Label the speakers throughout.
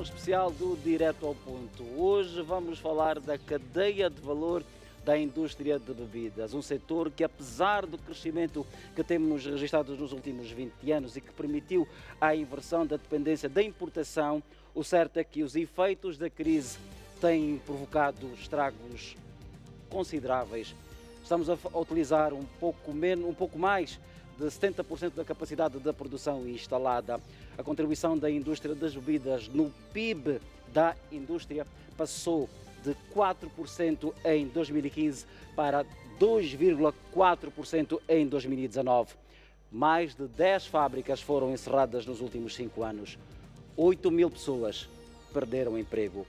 Speaker 1: especial do Direto ao Ponto. Hoje vamos falar da cadeia de valor da indústria de bebidas, um setor que, apesar do crescimento que temos registrado nos últimos 20 anos e que permitiu a inversão da dependência da importação, o certo é que os efeitos da crise têm provocado estragos consideráveis. Estamos a utilizar um pouco mais de 70% da capacidade da produção instalada. A contribuição da indústria das bebidas no PIB da indústria passou de 4% em 2015 para 2,4% em 2019. Mais de 10 fábricas foram encerradas nos últimos 5 anos. 8 mil pessoas perderam emprego.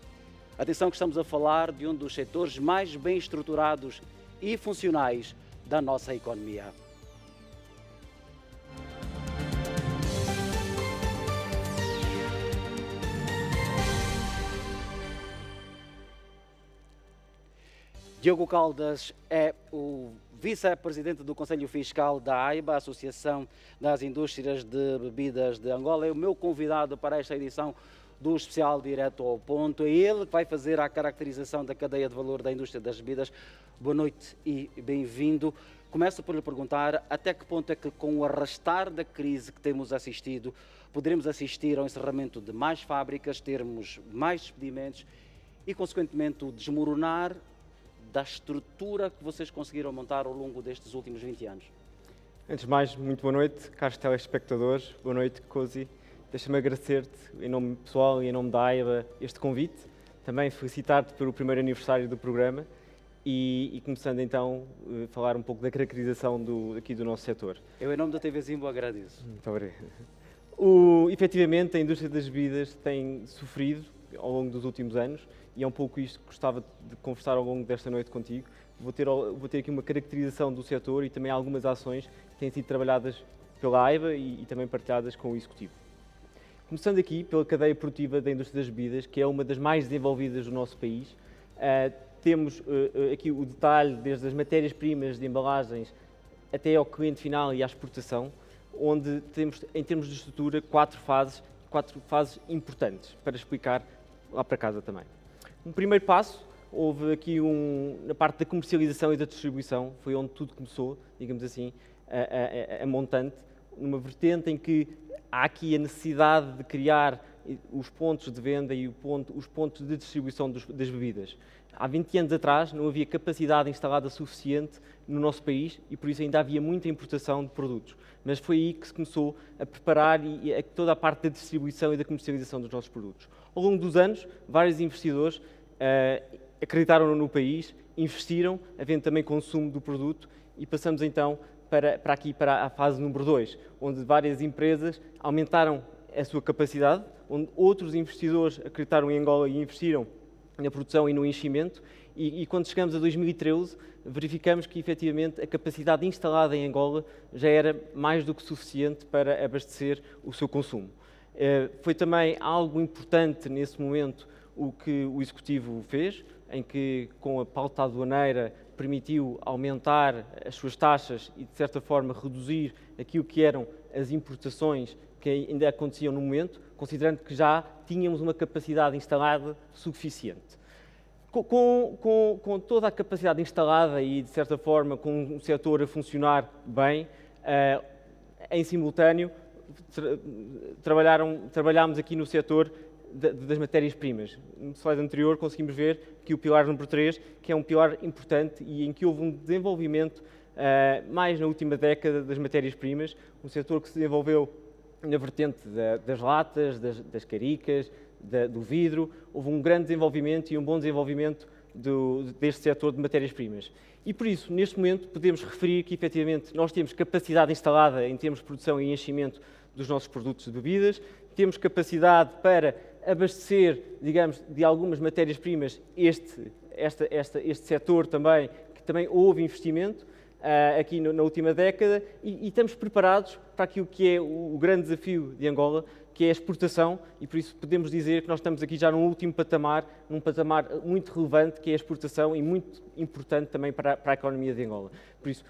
Speaker 1: Atenção que estamos a falar de um dos setores mais bem estruturados e funcionais da nossa economia. Diogo Caldas é o vice-presidente do Conselho Fiscal da AIBA, Associação das Indústrias de Bebidas de Angola. É o meu convidado para esta edição do especial Direto ao Ponto. É ele que vai fazer a caracterização da cadeia de valor da indústria das bebidas. Boa noite e bem-vindo. Começo por lhe perguntar até que ponto é que, com o arrastar da crise que temos assistido, poderemos assistir ao encerramento de mais fábricas, termos mais despedimentos e, consequentemente, o desmoronar da estrutura que vocês conseguiram montar ao longo destes últimos 20 anos.
Speaker 2: Antes de mais, muito boa noite, caros telespectadores. Boa noite, Cozy. Deixa-me agradecer-te, em nome pessoal e em nome da AIBA, este convite. Também felicitar-te pelo primeiro aniversário do programa e começando então a falar um pouco da caracterização aqui do nosso setor.
Speaker 1: Eu, em nome da TV Zimbo, agradeço.
Speaker 2: Muito obrigado. Efetivamente, a indústria das bebidas tem sofrido ao longo dos últimos anos e é um pouco isto que gostava de conversar ao longo desta noite contigo. Vou ter aqui uma caracterização do setor e também algumas ações que têm sido trabalhadas pela AIBA e também partilhadas com o Executivo. Começando aqui pela cadeia produtiva da indústria das bebidas, que é uma das mais desenvolvidas do nosso país. Temos aqui o detalhe desde as matérias-primas de embalagens até ao cliente final e à exportação, onde temos, em termos de estrutura, quatro fases importantes para explicar lá para casa também. Um primeiro passo, houve aqui na parte da comercialização e da distribuição, foi onde tudo começou, digamos assim, a montante, numa vertente em que há aqui a necessidade de criar os pontos de venda e os pontos de distribuição das bebidas. Há 20 anos atrás não havia capacidade instalada suficiente no nosso país e por isso ainda havia muita importação de produtos. Mas foi aí que se começou a preparar toda a parte da distribuição e da comercialização dos nossos produtos. Ao longo dos anos, vários investidores acreditaram no país, investiram, havendo também consumo do produto e passamos então para a fase número 2, onde várias empresas aumentaram a sua capacidade, onde outros investidores acreditaram em Angola e investiram na produção e no enchimento, e quando chegamos a 2013, verificamos que efetivamente a capacidade instalada em Angola já era mais do que suficiente para abastecer o seu consumo. Foi também algo importante nesse momento o que o Executivo fez, em que com a pauta aduaneira permitiu aumentar as suas taxas e, de certa forma, reduzir aquilo que eram as importações que ainda aconteciam no momento, considerando que já tínhamos uma capacidade instalada suficiente. Com toda a capacidade instalada e, de certa forma, com o setor a funcionar bem, em simultâneo, trabalhámos aqui no setor das matérias-primas. No slide anterior conseguimos ver que o pilar número 3, que é um pilar importante e em que houve um desenvolvimento mais na última década das matérias-primas, um setor que se desenvolveu na vertente das latas, das caricas, do vidro. Houve um grande desenvolvimento e um bom desenvolvimento deste setor de matérias-primas. E por isso, neste momento, podemos referir que, efetivamente, nós temos capacidade instalada em termos de produção e enchimento dos nossos produtos de bebidas, temos capacidade para abastecer, digamos, de algumas matérias-primas este setor também, que também houve investimento, aqui na última década e estamos preparados para aquilo que é o grande desafio de Angola, que é a exportação, e por isso podemos dizer que nós estamos aqui já num último patamar, num patamar muito relevante, que é a exportação e muito importante também para a economia de Angola. Por isso,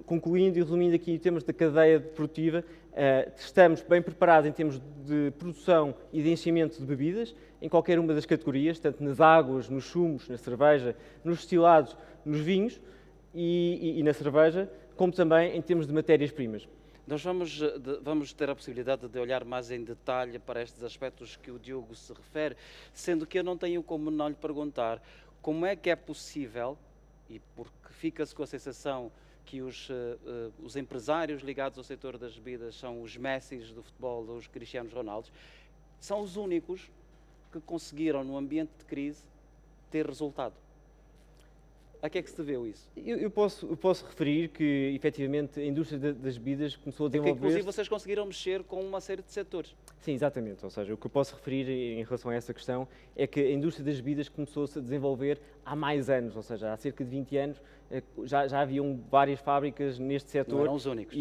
Speaker 2: concluindo e resumindo aqui em termos da cadeia produtiva, estamos bem preparados em termos de produção e de enchimento de bebidas, em qualquer uma das categorias, tanto nas águas, nos sumos, na cerveja, nos destilados, nos vinhos e na cerveja, como também em termos de matérias-primas.
Speaker 1: Nós vamos ter a possibilidade de olhar mais em detalhe para estes aspectos que o Diogo se refere, sendo que eu não tenho como não lhe perguntar como é que é possível, e porque fica-se com a sensação que os empresários ligados ao setor das bebidas são os Messis do futebol, os Cristianos Ronaldos, são os únicos que conseguiram, no ambiente de crise, ter resultado. A que é que se deveu isso?
Speaker 2: Eu posso referir que, efetivamente, a indústria das bebidas começou a desenvolver...
Speaker 1: Inclusive, vocês conseguiram mexer com uma série de setores.
Speaker 2: Sim, exatamente. Ou seja, o que eu posso referir em relação a essa questão é que a indústria das bebidas começou-se a desenvolver há mais anos, ou seja, há cerca de 20 anos já haviam várias fábricas neste setor.
Speaker 1: Não eram os únicos.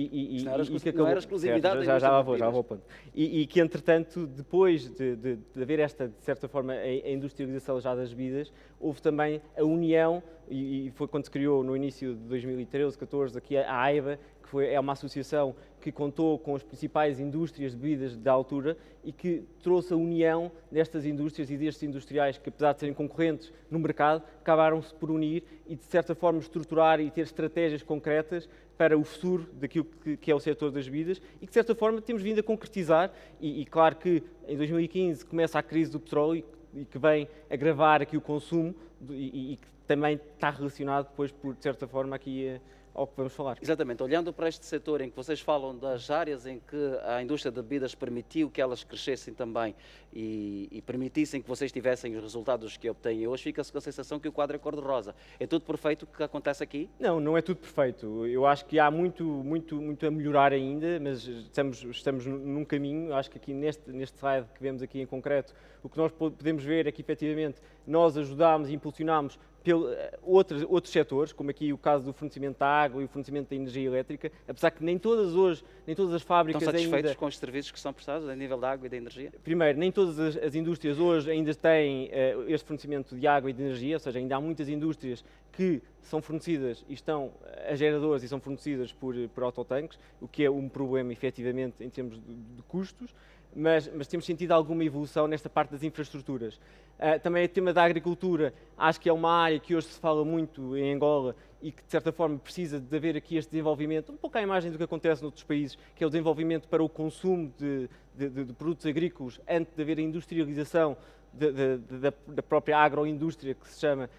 Speaker 2: Não
Speaker 1: era exclusividade da
Speaker 2: já vou
Speaker 1: indústria
Speaker 2: ao ponto. E que, entretanto, depois de haver esta, de certa forma, a industrialização já das bebidas, houve também a união, e foi quando se criou no início de 2013, 14, aqui a AIBA, que é uma associação que contou com as principais indústrias de bebidas da altura e que trouxe a união destas indústrias e destes industriais que, apesar de serem concorrentes no mercado, acabaram-se por unir e, de certa forma, estruturar e ter estratégias concretas para o futuro daquilo que é o setor das bebidas e que, de certa forma, temos vindo a concretizar. E claro que em 2015 começa a crise do petróleo e que vem agravar aqui o consumo e que também está relacionado depois, de certa forma, aqui ao que vamos falar.
Speaker 1: Exatamente. Olhando para este setor em que vocês falam das áreas em que a indústria de bebidas permitiu que elas crescessem também e permitissem que vocês tivessem os resultados que obtêm hoje, fica-se com a sensação que o quadro é cor-de-rosa. É tudo perfeito o que acontece aqui?
Speaker 2: Não é tudo perfeito. Eu acho que há muito a melhorar ainda, mas estamos num caminho. Eu acho que aqui neste slide que vemos aqui em concreto, o que nós podemos ver é que, efetivamente, nós ajudámos e impulsionámos outros setores, como aqui o caso do fornecimento da água e o fornecimento da energia elétrica, apesar que nem todas as fábricas
Speaker 1: estão satisfeitos
Speaker 2: ainda...
Speaker 1: com os serviços que são prestados a nível da água e da energia?
Speaker 2: Primeiro, nem todas as indústrias hoje ainda têm este fornecimento de água e de energia, ou seja, ainda há muitas indústrias que são fornecidas e estão a geradores e são fornecidas por autotanques, o que é um problema, efetivamente, em termos de custos. Mas temos sentido alguma evolução nesta parte das infraestruturas. Também o tema da agricultura, acho que é uma área que hoje se fala muito em Angola e que, de certa forma, precisa de haver aqui este desenvolvimento, um pouco à imagem do que acontece noutros países, que é o desenvolvimento para o consumo de produtos agrícolas antes de haver a industrialização da própria agroindústria, que se chama.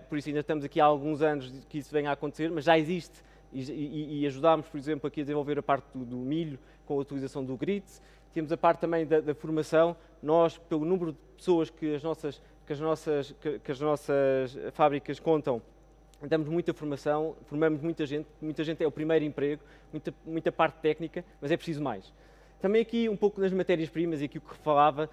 Speaker 2: Por isso ainda estamos aqui há alguns anos que isso venha a acontecer, mas já existe e ajudámos, por exemplo, aqui a desenvolver a parte do milho com a utilização do GRIT. Temos a parte também da formação. Nós, pelo número de pessoas que as nossas fábricas contam, damos muita formação, formamos muita gente é o primeiro emprego, muita parte técnica, mas é preciso mais. Também aqui um pouco nas matérias-primas e aqui o que falava,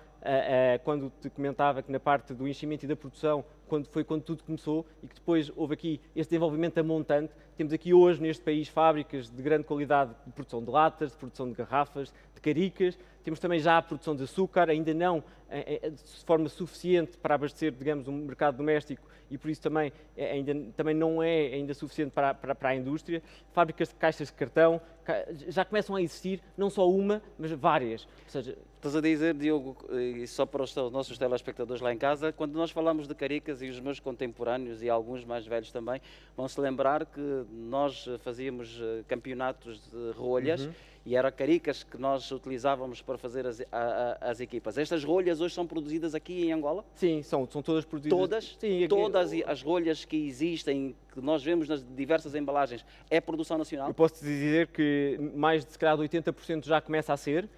Speaker 2: quando te comentava que na parte do enchimento e da produção, quando tudo começou e que depois houve aqui este desenvolvimento a montante, temos aqui hoje neste país fábricas de grande qualidade de produção de latas, de produção de garrafas, de caricas, temos também já a produção de açúcar, ainda não de forma suficiente para abastecer, digamos, um mercado doméstico e por isso também não é ainda suficiente para a indústria. Fábricas de caixas de cartão já começam a existir, não só uma, mas várias. Ou seja,
Speaker 1: estás a dizer, Diogo, e só para os nossos telespectadores lá em casa, quando nós falamos de caricas e os meus contemporâneos e alguns mais velhos também, vão se lembrar que nós fazíamos campeonatos de rolhas e eram caricas que nós utilizávamos para fazer as equipas. Estas rolhas hoje são produzidas aqui em Angola?
Speaker 2: Sim, são todas produzidas.
Speaker 1: Todas?
Speaker 2: Sim,
Speaker 1: todas as rolhas que existem, que nós vemos nas diversas embalagens, é produção nacional?
Speaker 2: Eu posso dizer que mais de, se calhar, de 80% já começa a ser.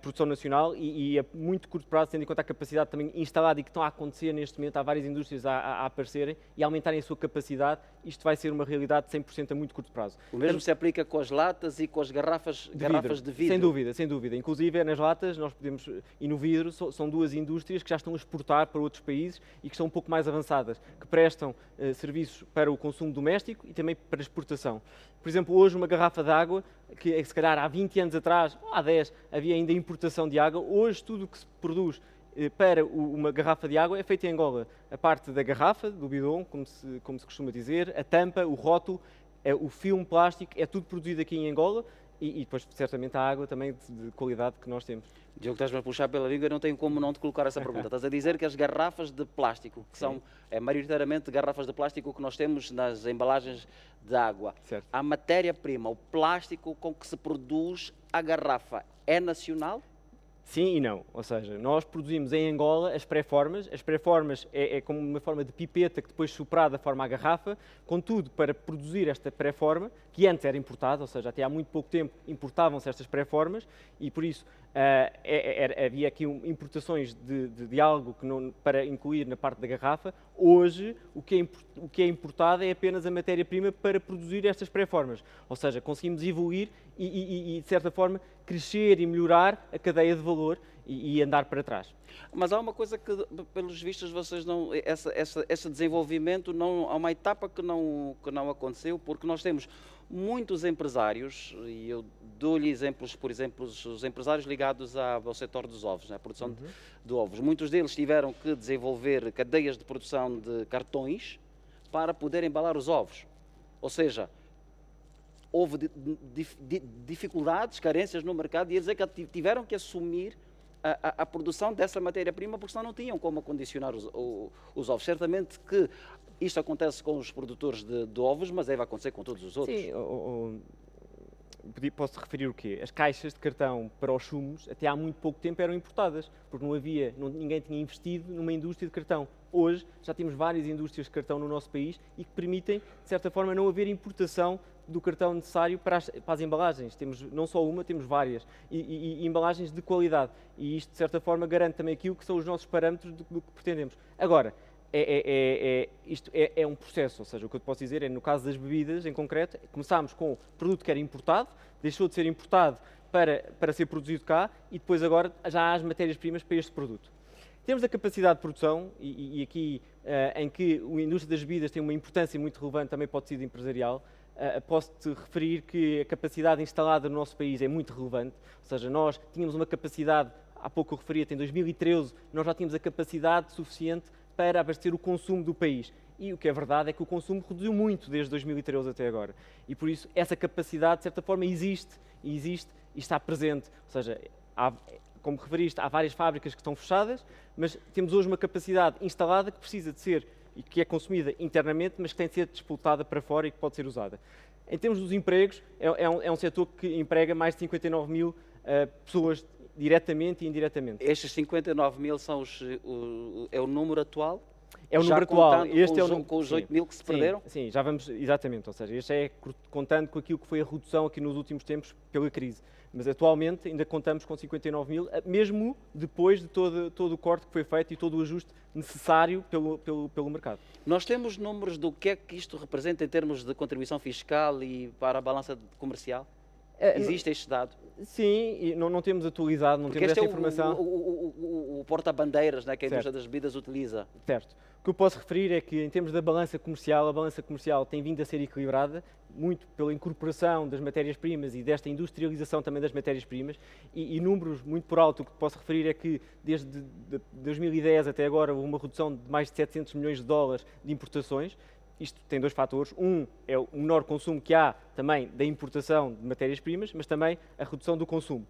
Speaker 2: produção nacional e a muito curto prazo, tendo em conta a capacidade também instalada e que estão a acontecer neste momento, há várias indústrias a aparecerem e aumentarem a sua capacidade, isto vai ser uma realidade de 100% a muito curto prazo.
Speaker 1: O mesmo se aplica com as latas e com as garrafas de vidro.
Speaker 2: Sem dúvida, sem dúvida. Inclusive nas latas nós podemos, e no vidro, são duas indústrias que já estão a exportar para outros países e que estão um pouco mais avançadas, que prestam serviços para o consumo doméstico e também para exportação. Por exemplo, hoje uma garrafa de água, que se calhar há 20 anos atrás, ou há 10, havia ainda importação de água, hoje tudo o que se produz para uma garrafa de água é feito em Angola. A parte da garrafa, do bidon, como se costuma dizer, a tampa, o rótulo, o filme plástico, é tudo produzido aqui em Angola e depois certamente a água também de qualidade que nós temos.
Speaker 1: Diogo, estás-me a puxar pela língua, eu não tenho como não te colocar essa pergunta. Estás a dizer que as garrafas de plástico, que são maioritariamente garrafas de plástico que nós temos nas embalagens de água,
Speaker 2: Certo.
Speaker 1: a matéria-prima, o plástico com que se produz a garrafa, é nacional?
Speaker 2: Sim e não, ou seja, nós produzimos em Angola as pré-formas é como uma forma de pipeta que depois soprada forma a garrafa, contudo, para produzir esta pré-forma, que antes era importada, ou seja, até há muito pouco tempo importavam-se estas pré-formas e por isso havia aqui importações de algo que não, para incluir na parte da garrafa. Hoje, o que é importado é apenas a matéria-prima para produzir estas pré-formas, ou seja, conseguimos evoluir e, de certa forma, crescer e melhorar a cadeia de valor e andar para trás.
Speaker 1: Mas há uma coisa que, pelos vistos, vocês não. Esse desenvolvimento, não, há uma etapa que não aconteceu, porque nós temos muitos empresários, e eu dou-lhe exemplos, por exemplo, os empresários ligados ao setor dos ovos, né, a produção de ovos. Muitos deles tiveram que desenvolver cadeias de produção de cartões para poder embalar os ovos. Ou seja, houve dificuldades, carências no mercado, e ia dizer que tiveram que assumir a produção dessa matéria-prima, porque senão não tinham como acondicionar os ovos. Certamente que isto acontece com os produtores de ovos, mas deve acontecer com todos os outros.
Speaker 2: Sim, posso referir o quê? As caixas de cartão para os sumos até há muito pouco tempo eram importadas, porque ninguém tinha investido numa indústria de cartão. Hoje já temos várias indústrias de cartão no nosso país e que permitem, de certa forma, não haver importação do cartão necessário para as embalagens. Temos não só uma, temos várias, e embalagens de qualidade. E isto, de certa forma, garante também aquilo que são os nossos parâmetros do que pretendemos. Agora, isto é um processo, ou seja, o que eu te posso dizer é, no caso das bebidas, em concreto, começámos com o produto que era importado, deixou de ser importado para ser produzido cá e depois agora já há as matérias-primas para este produto. Temos a capacidade de produção e aqui em que a indústria das bebidas tem uma importância muito relevante também para o tecido empresarial. Posso-te referir que a capacidade instalada no nosso país é muito relevante, ou seja, nós tínhamos uma capacidade, há pouco eu referia-te, em 2013, nós já tínhamos a capacidade suficiente para abastecer o consumo do país. E o que é verdade é que o consumo reduziu muito desde 2013 até agora. E por isso essa capacidade, de certa forma, existe e está presente. Ou seja, como referiste, há várias fábricas que estão fechadas, mas temos hoje uma capacidade instalada que precisa de ser e que é consumida internamente, mas que tem de ser disputada para fora e que pode ser usada. Em termos dos empregos, é um setor que emprega mais de 59 mil pessoas diretamente e indiretamente.
Speaker 1: Estes 59 mil é o número atual?
Speaker 2: É o número atual.
Speaker 1: Este é o número com os 8 mil que se perderam?
Speaker 2: Sim, já vamos, exatamente. Ou seja, este é contando com aquilo que foi a redução aqui nos últimos tempos pela crise. Mas atualmente ainda contamos com 59 mil, mesmo depois de todo o corte que foi feito e todo o ajuste necessário pelo mercado.
Speaker 1: Nós temos números do que é que isto representa em termos de contribuição fiscal e para a balança comercial? Existe este dado?
Speaker 2: Sim, e não temos atualizado, não temos esta informação.
Speaker 1: O porta-bandeiras, né, que a indústria das bebidas utiliza.
Speaker 2: Certo. O que eu posso referir é que, em termos da balança comercial, a balança comercial tem vindo a ser equilibrada, muito pela incorporação das matérias-primas e desta industrialização também das matérias-primas, e números muito por alto, o que posso referir é que, desde 2010 até agora, houve uma redução de mais de 700 milhões de dólares de importações. Isto tem dois fatores. Um é o menor consumo que há também da importação de matérias-primas, mas também a redução do consumo.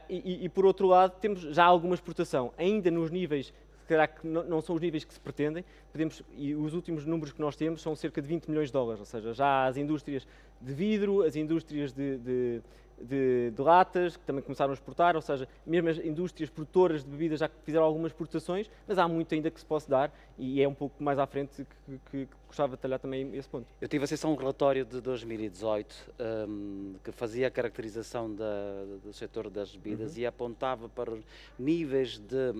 Speaker 2: E por outro lado, temos já alguma exportação, ainda nos níveis, será que não são os níveis que se pretendem, e os últimos números que nós temos são cerca de 20 milhões de dólares, ou seja, já as indústrias de vidro, as indústrias de latas, que também começaram a exportar, ou seja, mesmo as indústrias produtoras de bebidas já fizeram algumas exportações, mas há muito ainda que se possa dar e é um pouco mais à frente que gostava de detalhar também esse ponto.
Speaker 1: Eu tive acesso a um relatório de 2018 que fazia a caracterização do setor das bebidas e apontava para os níveis de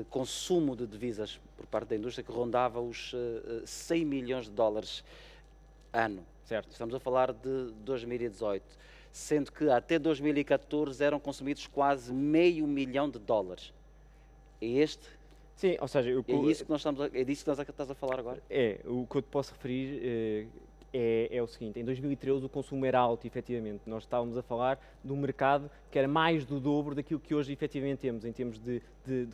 Speaker 1: consumo de divisas por parte da indústria que rondava os 100 milhões de dólares ano.
Speaker 2: Certo.
Speaker 1: Estamos a falar de 2018, sendo que até 2014 eram consumidos quase $500 milhão. É este?
Speaker 2: Sim, ou seja,
Speaker 1: É disso que estás a falar agora?
Speaker 2: O que eu te posso referir é o seguinte: em 2013 o consumo era alto, efetivamente. Nós estávamos a falar de um mercado que era mais do dobro daquilo que hoje efetivamente temos, em termos de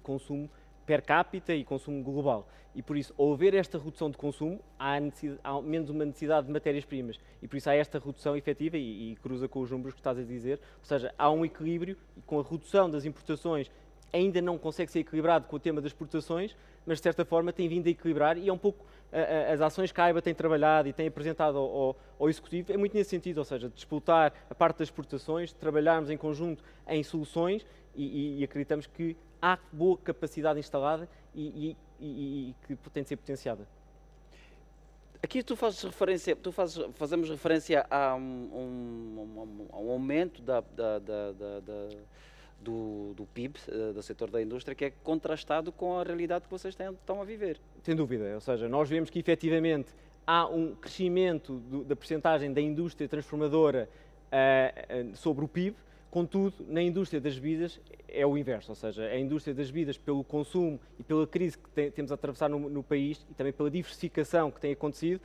Speaker 2: consumo per capita e consumo global. E por isso, ao haver esta redução de consumo, há menos uma necessidade de matérias-primas. E por isso há esta redução efetiva e cruza com os números que estás a dizer. Ou seja, há um equilíbrio e com a redução das importações ainda não consegue ser equilibrado com o tema das exportações, mas de certa forma tem vindo a equilibrar e é um pouco as ações que a AIBA tem trabalhado e tem apresentado ao Executivo, é muito nesse sentido, ou seja, disputar a parte das exportações, trabalharmos em conjunto em soluções e acreditamos que há boa capacidade instalada e que tem de ser potenciada.
Speaker 1: Aqui fazemos referência a um aumento do PIB, do setor da indústria, que é contrastado com a realidade que vocês estão a viver.
Speaker 2: Sem dúvida, ou seja, nós vemos que efetivamente há um crescimento da percentagem da indústria transformadora sobre o PIB. Contudo, na indústria das bebidas é o inverso, ou seja, a indústria das bebidas, pelo consumo e pela crise que temos a atravessar no país e também pela diversificação que tem acontecido,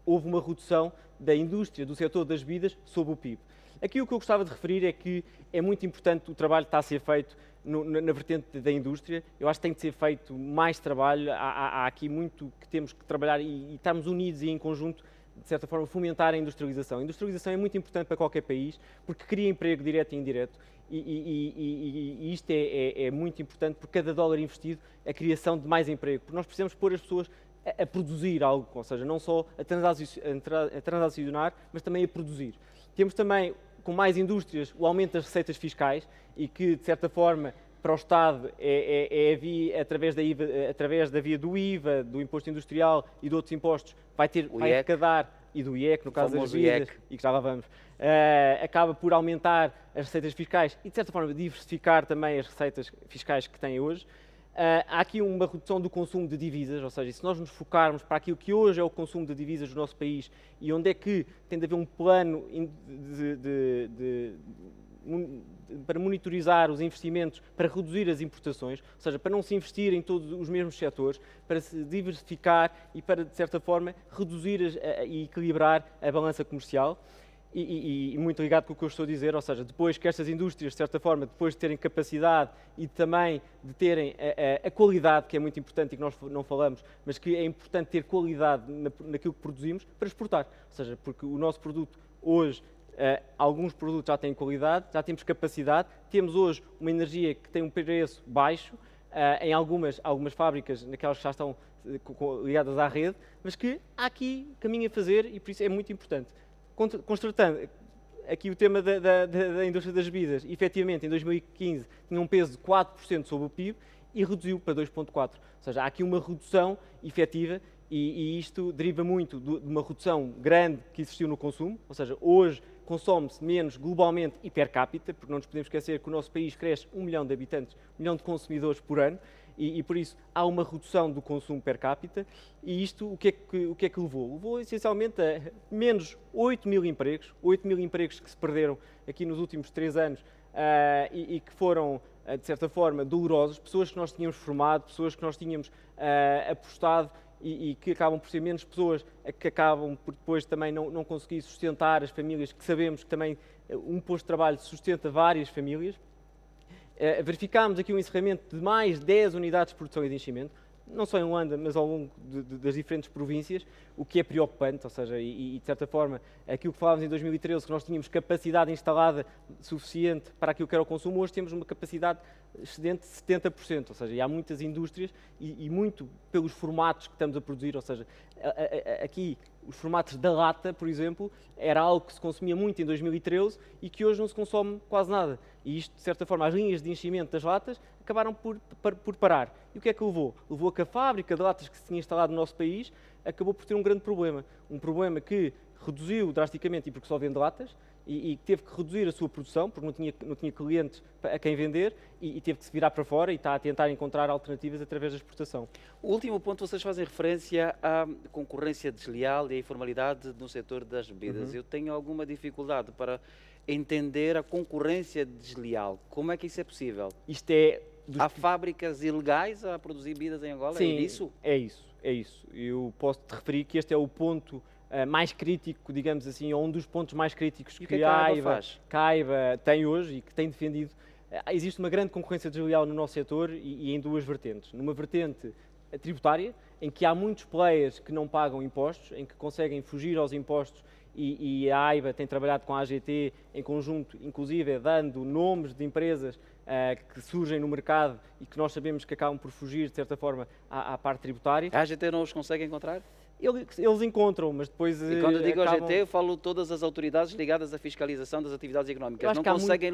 Speaker 2: houve uma redução da indústria, do setor das bebidas, sobre o PIB. Aqui o que eu gostava de referir é que é muito importante o trabalho que está a ser feito na vertente da indústria. Eu acho que tem de ser feito mais trabalho, há aqui muito que temos que trabalhar e estarmos unidos e em conjunto, de certa forma, fomentar a industrialização. A industrialização é muito importante para qualquer país, porque cria emprego direto e indireto, e isto é muito importante, por cada dólar investido, a criação de mais emprego, porque nós precisamos pôr as pessoas a produzir algo, ou seja, não só a transacionar, mas também a produzir. Temos também, com mais indústrias, o aumento das receitas fiscais, e que, de certa forma, para o Estado através da via do IVA, do Imposto Industrial e de outros impostos, vai arrecadar, e do IEC, no caso das bebidas, e que já lá vamos, acaba por aumentar as receitas fiscais e, de certa forma, diversificar também as receitas fiscais que tem hoje. Há aqui uma redução do consumo de divisas, ou seja, se nós nos focarmos para aquilo que hoje é o consumo de divisas do nosso país e onde é que tem de haver um plano para monitorizar os investimentos, para reduzir as importações, ou seja, para não se investir em todos os mesmos setores, para se diversificar e para, de certa forma, reduzir e equilibrar a balança comercial. E muito ligado com o que eu estou a dizer, ou seja, depois que estas indústrias, de certa forma, depois de terem capacidade e também de terem a qualidade, que é muito importante e que nós não falamos, mas que é importante ter qualidade naquilo que produzimos para exportar. Ou seja, porque o nosso produto hoje, alguns produtos já têm qualidade, já temos capacidade, temos hoje uma energia que tem um preço baixo, em algumas fábricas, naquelas que já estão ligadas à rede, mas que há aqui caminho a fazer e por isso é muito importante. Constatando aqui o tema da indústria das bebidas, efetivamente em 2015 tinha um peso de 4% sobre o PIB e reduziu para 2,4%. Ou seja, há aqui uma redução efetiva e isto deriva muito de uma redução grande que existiu no consumo, ou seja, hoje consome-se menos globalmente e per capita, porque não nos podemos esquecer que o nosso país cresce 1 milhão de habitantes, 1 milhão de consumidores por ano, e por isso há uma redução do consumo per capita, e isto o que é que levou? Levou essencialmente a menos 8 mil empregos que se perderam aqui nos últimos 3 anos e que foram, de certa forma, dolorosos, pessoas que nós tínhamos formado, pessoas que nós tínhamos apostado e que acabam por ser menos pessoas, que acabam por depois também não conseguir sustentar as famílias, que sabemos que também um posto de trabalho sustenta várias famílias. Verificámos aqui o encerramento de mais 10 unidades de produção e de enchimento, não só em Luanda, mas ao longo das diferentes províncias, o que é preocupante, ou seja, e de certa forma, aquilo que falávamos em 2013, que nós tínhamos capacidade instalada suficiente para aquilo que era o consumo, hoje temos uma capacidade excedente de 70%, ou seja, e há muitas indústrias e muito pelos formatos que estamos a produzir, ou seja, aqui os formatos da lata, por exemplo, era algo que se consumia muito em 2013 e que hoje não se consome quase nada. E isto, de certa forma, as linhas de enchimento das latas acabaram por parar. E o que é que levou? Levou a que a fábrica de latas que se tinha instalado no nosso país acabou por ter um grande problema. Um problema que reduziu drasticamente, e porque só vende latas, e teve que reduzir a sua produção, porque não tinha clientes a quem vender, e teve que se virar para fora e está a tentar encontrar alternativas através da exportação.
Speaker 1: O último ponto, vocês fazem referência à concorrência desleal e à informalidade no setor das bebidas. Eu tenho alguma dificuldade para entender a concorrência desleal. Como é que isso é possível?
Speaker 2: Isto é...
Speaker 1: Há fábricas ilegais a produzir bebidas em Angola?
Speaker 2: Sim,
Speaker 1: é isso?
Speaker 2: É isso. Eu posso te referir que este é o ponto mais crítico, digamos assim, ou um dos pontos mais críticos
Speaker 1: E o
Speaker 2: que
Speaker 1: que a
Speaker 2: AIBA tem hoje e que tem defendido. Existe uma grande concorrência desleal no nosso setor e em duas vertentes. Numa vertente tributária, em que há muitos players que não pagam impostos, em que conseguem fugir aos impostos e a AIBA tem trabalhado com a AGT em conjunto, inclusive dando nomes de empresas que surgem no mercado e que nós sabemos que acabam por fugir, de certa forma, à parte tributária.
Speaker 1: A AGT não os consegue encontrar?
Speaker 2: Eles encontram, mas depois
Speaker 1: E quando eu digo
Speaker 2: acabam...
Speaker 1: AGT, eu falo todas as autoridades ligadas à fiscalização das atividades económicas. Não conseguem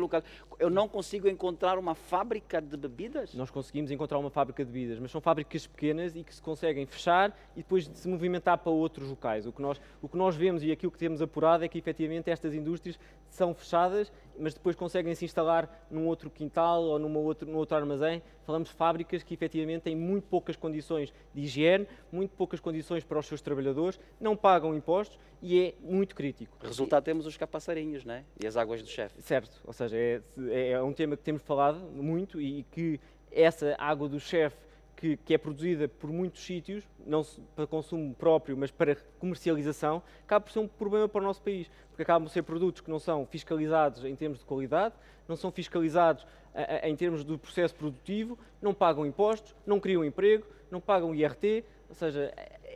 Speaker 1: Eu não consigo encontrar uma fábrica de bebidas?
Speaker 2: Nós conseguimos encontrar uma fábrica de bebidas, mas são fábricas pequenas e que se conseguem fechar e depois de se movimentar para outros locais. O que nós vemos e aquilo que temos apurado é que efetivamente estas indústrias são fechadas, mas depois conseguem se instalar num outro quintal ou num outro armazém. Falamos de fábricas que efetivamente têm muito poucas condições de higiene, muito poucas condições para os seus trabalhadores, não pagam impostos e é muito crítico.
Speaker 1: Resultado, temos os capassarinhos, né? E as águas do chefe.
Speaker 2: Certo, ou seja, é um tema que temos falado muito e que essa água do chefe que é produzida por muitos sítios, não para consumo próprio, mas para comercialização, acaba por ser um problema para o nosso país, porque acabam por ser produtos que não são fiscalizados em termos de qualidade, não são fiscalizados em termos do processo produtivo, não pagam impostos, não criam emprego, não pagam IRT, ou seja,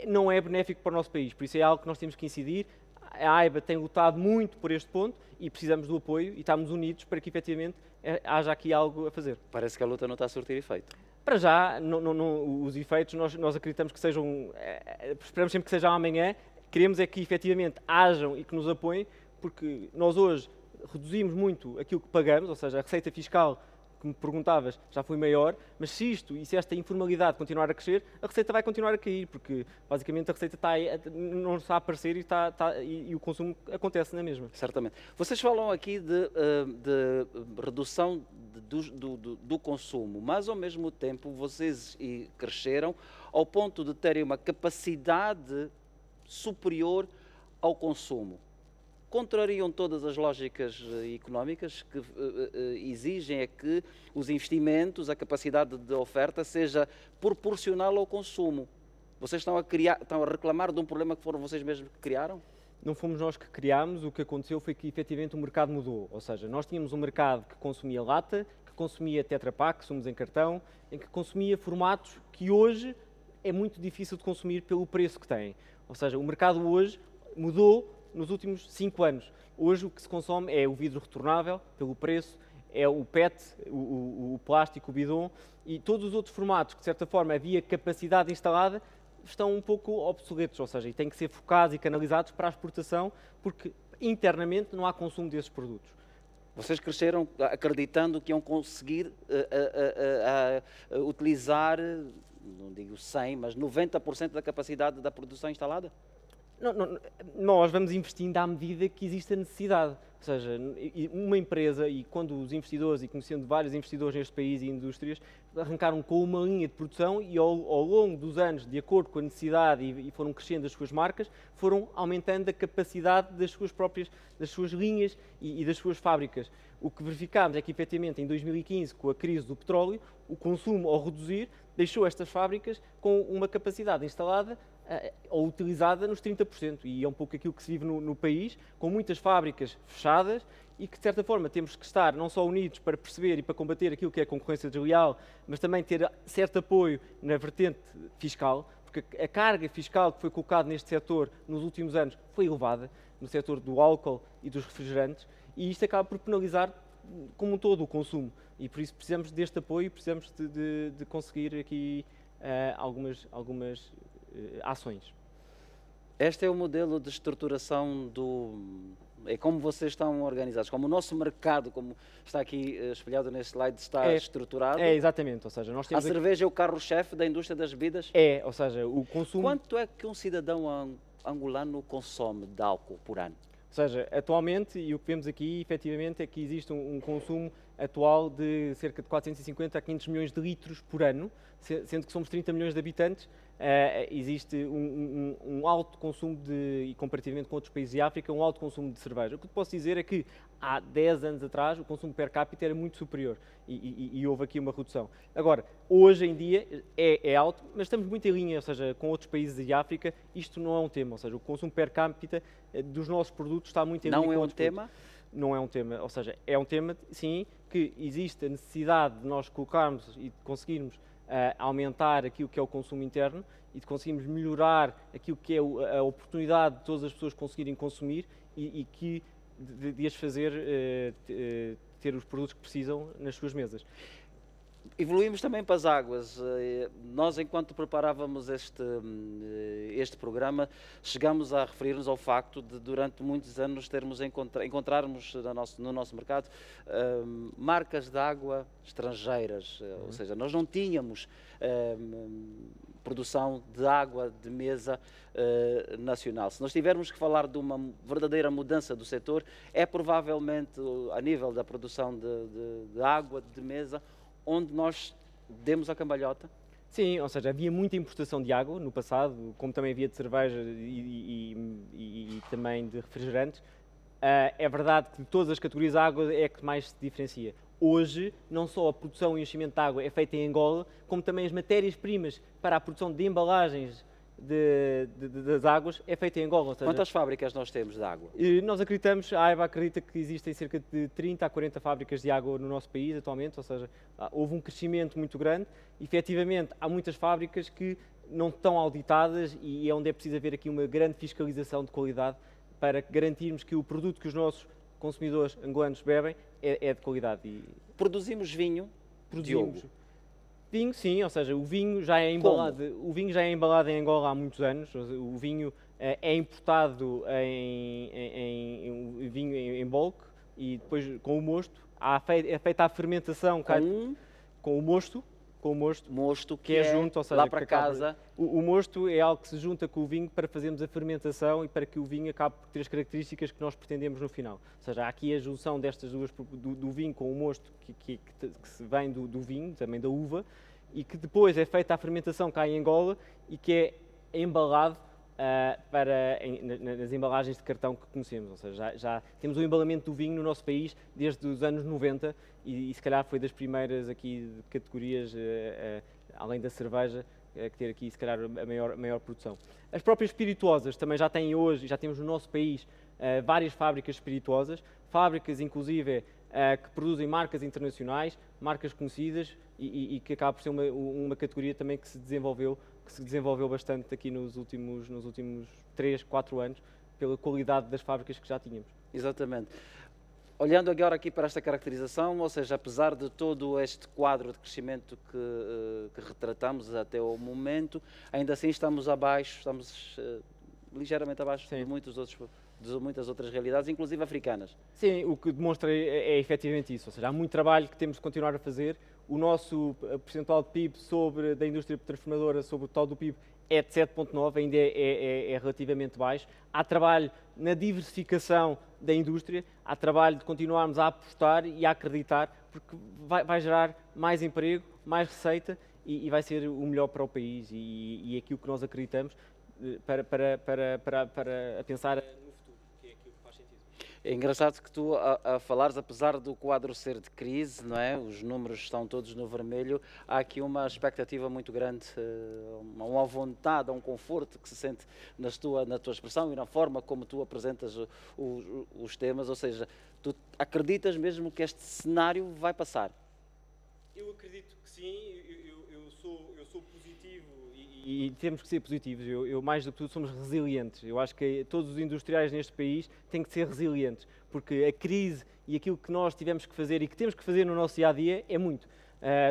Speaker 2: não é benéfico para o nosso país. Por isso é algo que nós temos que incidir. A AIBA tem lutado muito por este ponto e precisamos do apoio e estamos unidos para que efetivamente haja aqui algo a fazer.
Speaker 1: Parece que a luta não está a surtir efeito.
Speaker 2: Para já, os efeitos nós acreditamos que sejam, esperamos sempre que sejam amanhã, queremos é que efetivamente hajam e que nos apoiem, porque nós hoje reduzimos muito aquilo que pagamos, ou seja, a receita fiscal que me perguntavas já foi maior, mas se esta informalidade continuar a crescer, a receita vai continuar a cair, porque basicamente a receita não está a aparecer e o consumo acontece na mesma.
Speaker 1: Certamente. Vocês falam aqui de redução do consumo, mas ao mesmo tempo vocês cresceram ao ponto de terem uma capacidade superior ao consumo. Contrariam todas as lógicas económicas que exigem que os investimentos, a capacidade de oferta seja proporcional ao consumo. Vocês estão a reclamar de um problema que foram vocês mesmos que criaram?
Speaker 2: Não fomos nós que criámos, o que aconteceu foi que efetivamente o mercado mudou, ou seja, nós tínhamos um mercado que consumia lata, que consumia Tetra Pak, sumos em cartão, em que consumia formatos que hoje é muito difícil de consumir pelo preço que tem. Ou seja, o mercado hoje mudou nos últimos 5 anos. Hoje o que se consome é o vidro retornável, pelo preço, é o PET, o plástico, o bidon, e todos os outros formatos que de certa forma havia capacidade instalada, estão um pouco obsoletos, ou seja, e têm que ser focados e canalizados para a exportação, porque internamente não há consumo desses produtos.
Speaker 1: Vocês cresceram acreditando que iam conseguir utilizar, não digo 100, mas 90% da capacidade da produção instalada?
Speaker 2: Nós vamos investindo à medida que existe a necessidade. Ou seja, uma empresa, e quando os investidores, e conhecendo vários investidores neste país e indústrias, arrancaram com uma linha de produção e ao longo dos anos, de acordo com a necessidade e foram crescendo as suas marcas, foram aumentando a capacidade das suas linhas e das suas fábricas. O que verificámos é que, efetivamente, em 2015, com a crise do petróleo, o consumo, ao reduzir, deixou estas fábricas com uma capacidade instalada ou utilizada nos 30%, e é um pouco aquilo que se vive no país, com muitas fábricas fechadas e que, de certa forma, temos que estar não só unidos para perceber e para combater aquilo que é a concorrência desleal, mas também ter certo apoio na vertente fiscal, porque a carga fiscal que foi colocada neste setor nos últimos anos foi elevada, no setor do álcool e dos refrigerantes, e isto acaba por penalizar como um todo, o consumo. E por isso precisamos deste apoio e precisamos de conseguir aqui algumas ações.
Speaker 1: Este é o modelo de estruturação é como vocês estão organizados, como o nosso mercado, como está aqui espelhado neste slide, está estruturado.
Speaker 2: É, exatamente, ou seja, nós temos
Speaker 1: a cerveja é o carro-chefe da indústria das bebidas?
Speaker 2: É, ou seja, o consumo...
Speaker 1: Quanto é que um cidadão angolano consome de álcool por ano?
Speaker 2: Ou seja, atualmente, e o que vemos aqui, efetivamente, é que existe um consumo atual de cerca de 450 a 500 milhões de litros por ano, sendo que somos 30 milhões de habitantes. Existe um alto consumo e comparativamente com outros países de África, um alto consumo de cerveja. O que posso dizer é que há 10 anos atrás o consumo per capita era muito superior e houve aqui uma redução. Agora, hoje em dia é alto, mas estamos muito em linha, ou seja, com outros países de África, isto não é um tema, ou seja, o consumo per capita dos nossos produtos está muito em linha com outros produtos.
Speaker 1: Não é um tema?
Speaker 2: Não é um tema, ou seja, é um tema, sim, que existe a necessidade de nós colocarmos e de conseguirmos aumentar aquilo que é o consumo interno e de conseguirmos melhorar aquilo que é a oportunidade de todas as pessoas conseguirem consumir e que de as fazer ter os produtos que precisam nas suas mesas.
Speaker 1: Evoluímos também para as águas. Nós, enquanto preparávamos este programa, chegamos a referir-nos ao facto de, durante muitos anos, encontrarmos no nosso mercado marcas de água estrangeiras. Ou seja, nós não tínhamos produção de água de mesa nacional. Se nós tivermos que falar de uma verdadeira mudança do setor, é provavelmente a nível da produção de água de mesa, onde nós demos a cambalhota?
Speaker 2: Sim, ou seja, havia muita importação de água no passado, como também havia de cerveja e também de refrigerantes. É verdade que de todas as categorias a água é a que mais se diferencia. Hoje, não só a produção e o enchimento de água é feita em Angola, como também as matérias-primas para a produção de embalagens das águas é feita em Angola. Ou seja,
Speaker 1: quantas fábricas nós temos de água?
Speaker 2: Nós acreditamos, a AIBA acredita que existem cerca de 30 a 40 fábricas de água no nosso país atualmente, ou seja, houve um crescimento muito grande. Efetivamente, há muitas fábricas que não estão auditadas e é onde é preciso haver aqui uma grande fiscalização de qualidade para garantirmos que o produto que os nossos consumidores angolanos bebem é de qualidade.
Speaker 1: Produzimos vinho?
Speaker 2: Produzimos vinho, sim, ou seja, o vinho já é embalado em Angola há muitos anos. O vinho é importado em vinho em bulk e depois com o mosto é feita a fermentação com o mosto.
Speaker 1: Mosto que
Speaker 2: é junto, ou seja,
Speaker 1: lá para casa.
Speaker 2: O mosto é algo que se junta com o vinho para fazermos a fermentação e para que o vinho acabe por ter as características que nós pretendemos no final. Ou seja, há aqui a junção destas duas, do vinho com o mosto que se vem do vinho, também da uva, e que depois é feita a fermentação cá em Angola e que é embalado nas embalagens de cartão que conhecemos. Ou seja, já temos o embalamento do vinho no nosso país desde os anos 90 e se calhar foi das primeiras aqui de categorias, além da cerveja, que ter aqui se calhar a maior produção. As próprias espirituosas também já temos no nosso país várias fábricas espirituosas, fábricas inclusive que produzem marcas internacionais, marcas conhecidas e que acaba por ser uma categoria também que se desenvolveu bastante aqui nos últimos 3, 4 anos, pela qualidade das fábricas que já tínhamos.
Speaker 1: Exatamente. Olhando agora aqui para esta caracterização, ou seja, apesar de todo este quadro de crescimento que retratamos até o momento, ainda assim estamos ligeiramente abaixo de muitas outras realidades, inclusive africanas.
Speaker 2: Sim, o que demonstra é efetivamente isso, ou seja, há muito trabalho que temos de continuar a fazer. O nosso percentual de PIB da indústria transformadora sobre o total do PIB é de 7,9, ainda é relativamente baixo. Há trabalho na diversificação da indústria, há trabalho de continuarmos a apostar e a acreditar, porque vai gerar mais emprego, mais receita e vai ser o melhor para o país e é aquilo que nós acreditamos para pensar no futuro, que é aquilo que faz sentido.
Speaker 1: É engraçado que tu, a falares, apesar do quadro ser de crise, não é? Os números estão todos no vermelho, há aqui uma expectativa muito grande, uma vontade, um conforto que se sente na tua expressão e na forma como tu apresentas os temas, ou seja, tu acreditas mesmo que este cenário vai passar?
Speaker 2: Eu acredito que sim, eu sou positivo e temos que ser positivos. Eu, mais do que tudo, somos resilientes. Eu acho que todos os industriais neste país têm que ser resilientes, porque a crise e aquilo que nós tivemos que fazer e que temos que fazer no nosso dia-a-dia é muito.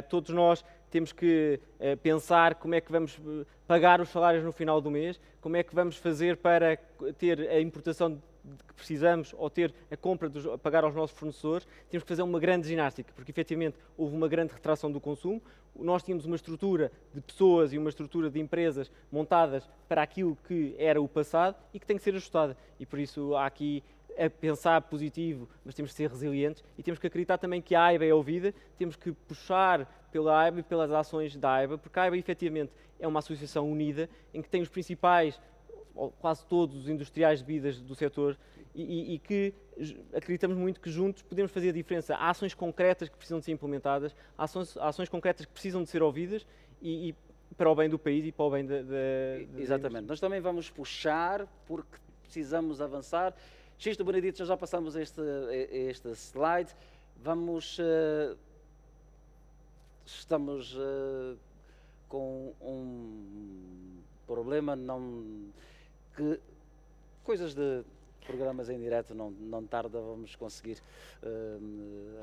Speaker 2: Todos nós temos que pensar como é que vamos pagar os salários no final do mês, como é que vamos fazer para ter a importação que precisamos ou ter a compra, pagar aos nossos fornecedores. Temos que fazer uma grande ginástica, porque efetivamente houve uma grande retração do consumo. Nós tínhamos uma estrutura de pessoas e uma estrutura de empresas montadas para aquilo que era o passado e que tem que ser ajustada. E por isso há aqui a pensar positivo, mas temos que ser resilientes e temos que acreditar também que a AIBA é ouvida, temos que puxar pela AIBA e pelas ações da AIBA, porque a AIBA efetivamente é uma associação unida em que tem os principais, ou quase todos os industriais de bebidas do setor e que acreditamos muito que juntos podemos fazer a diferença. Há ações concretas que precisam de ser implementadas, há ações concretas que precisam de ser ouvidas e para o bem do país e para o bem da
Speaker 1: Exatamente. Nós também vamos puxar porque precisamos avançar. Xisto Benedito, já passamos este slide. Estamos com um problema que coisas de programas em direto não tarda vamos conseguir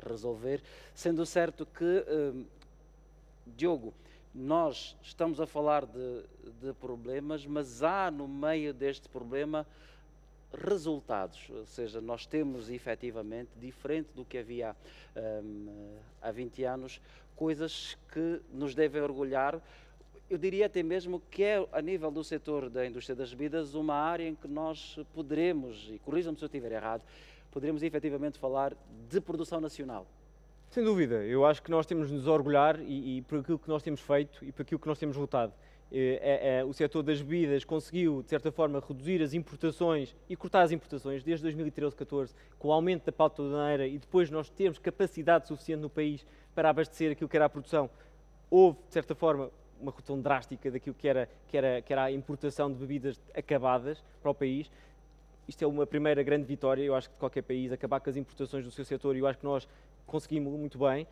Speaker 1: resolver, sendo certo que Diogo, nós estamos a falar de problemas, mas há no meio deste problema resultados, ou seja, nós temos efetivamente, diferente do que havia há 20 anos, coisas que nos devem orgulhar. Eu diria até mesmo que é, a nível do setor da indústria das bebidas, uma área em que nós poderemos, e corrijam-me se eu estiver errado, poderemos efetivamente falar de produção nacional.
Speaker 2: Sem dúvida, eu acho que nós temos de nos orgulhar e por aquilo que nós temos feito e por aquilo que nós temos lutado. O setor das bebidas conseguiu, de certa forma, reduzir as importações e cortar as importações desde 2013-14, com o aumento da pauta aduaneira e depois nós termos capacidade suficiente no país para abastecer aquilo que era a produção. Houve, de certa forma, uma redução drástica daquilo que era a importação de bebidas acabadas para o país. Isto é uma primeira grande vitória, eu acho que de qualquer país, acabar com as importações do seu setor, e eu acho que nós conseguimos muito bem.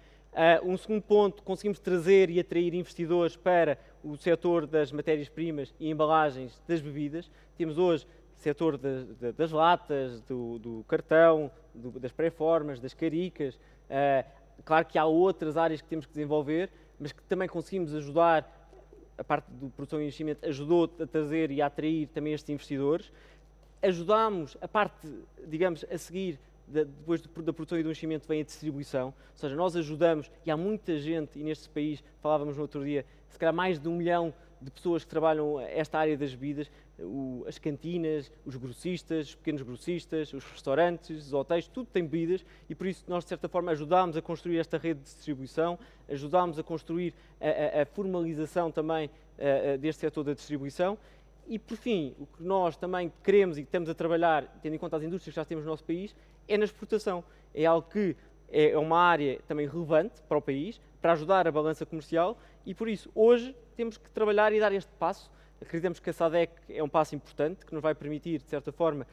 Speaker 2: Um segundo ponto, conseguimos trazer e atrair investidores para o setor das matérias-primas e embalagens das bebidas. Temos hoje o setor das latas, do cartão, das pré-formas, das caricas. Claro que há outras áreas que temos que desenvolver, mas que também conseguimos ajudar, a parte do produção e investimento ajudou a trazer e a atrair também estes investidores. Ajudámos a parte, digamos, a seguir, depois da produção e do investimento vem a distribuição, ou seja, nós ajudamos, e há muita gente, e neste país, falávamos no outro dia, se calhar mais de 1 milhão de pessoas que trabalham esta área das bebidas, as cantinas, os grossistas, os pequenos grossistas, os restaurantes, os hotéis, tudo tem bebidas e por isso nós de certa forma ajudámos a construir esta rede de distribuição, ajudámos a construir a formalização também deste setor da distribuição e por fim, o que nós também queremos e estamos a trabalhar, tendo em conta as indústrias que já temos no nosso país, é na exportação. É algo que é uma área também relevante para o país, para ajudar a balança comercial e por isso hoje temos que trabalhar e dar este passo. Acreditamos que a SADEC é um passo importante que nos vai permitir, de certa forma,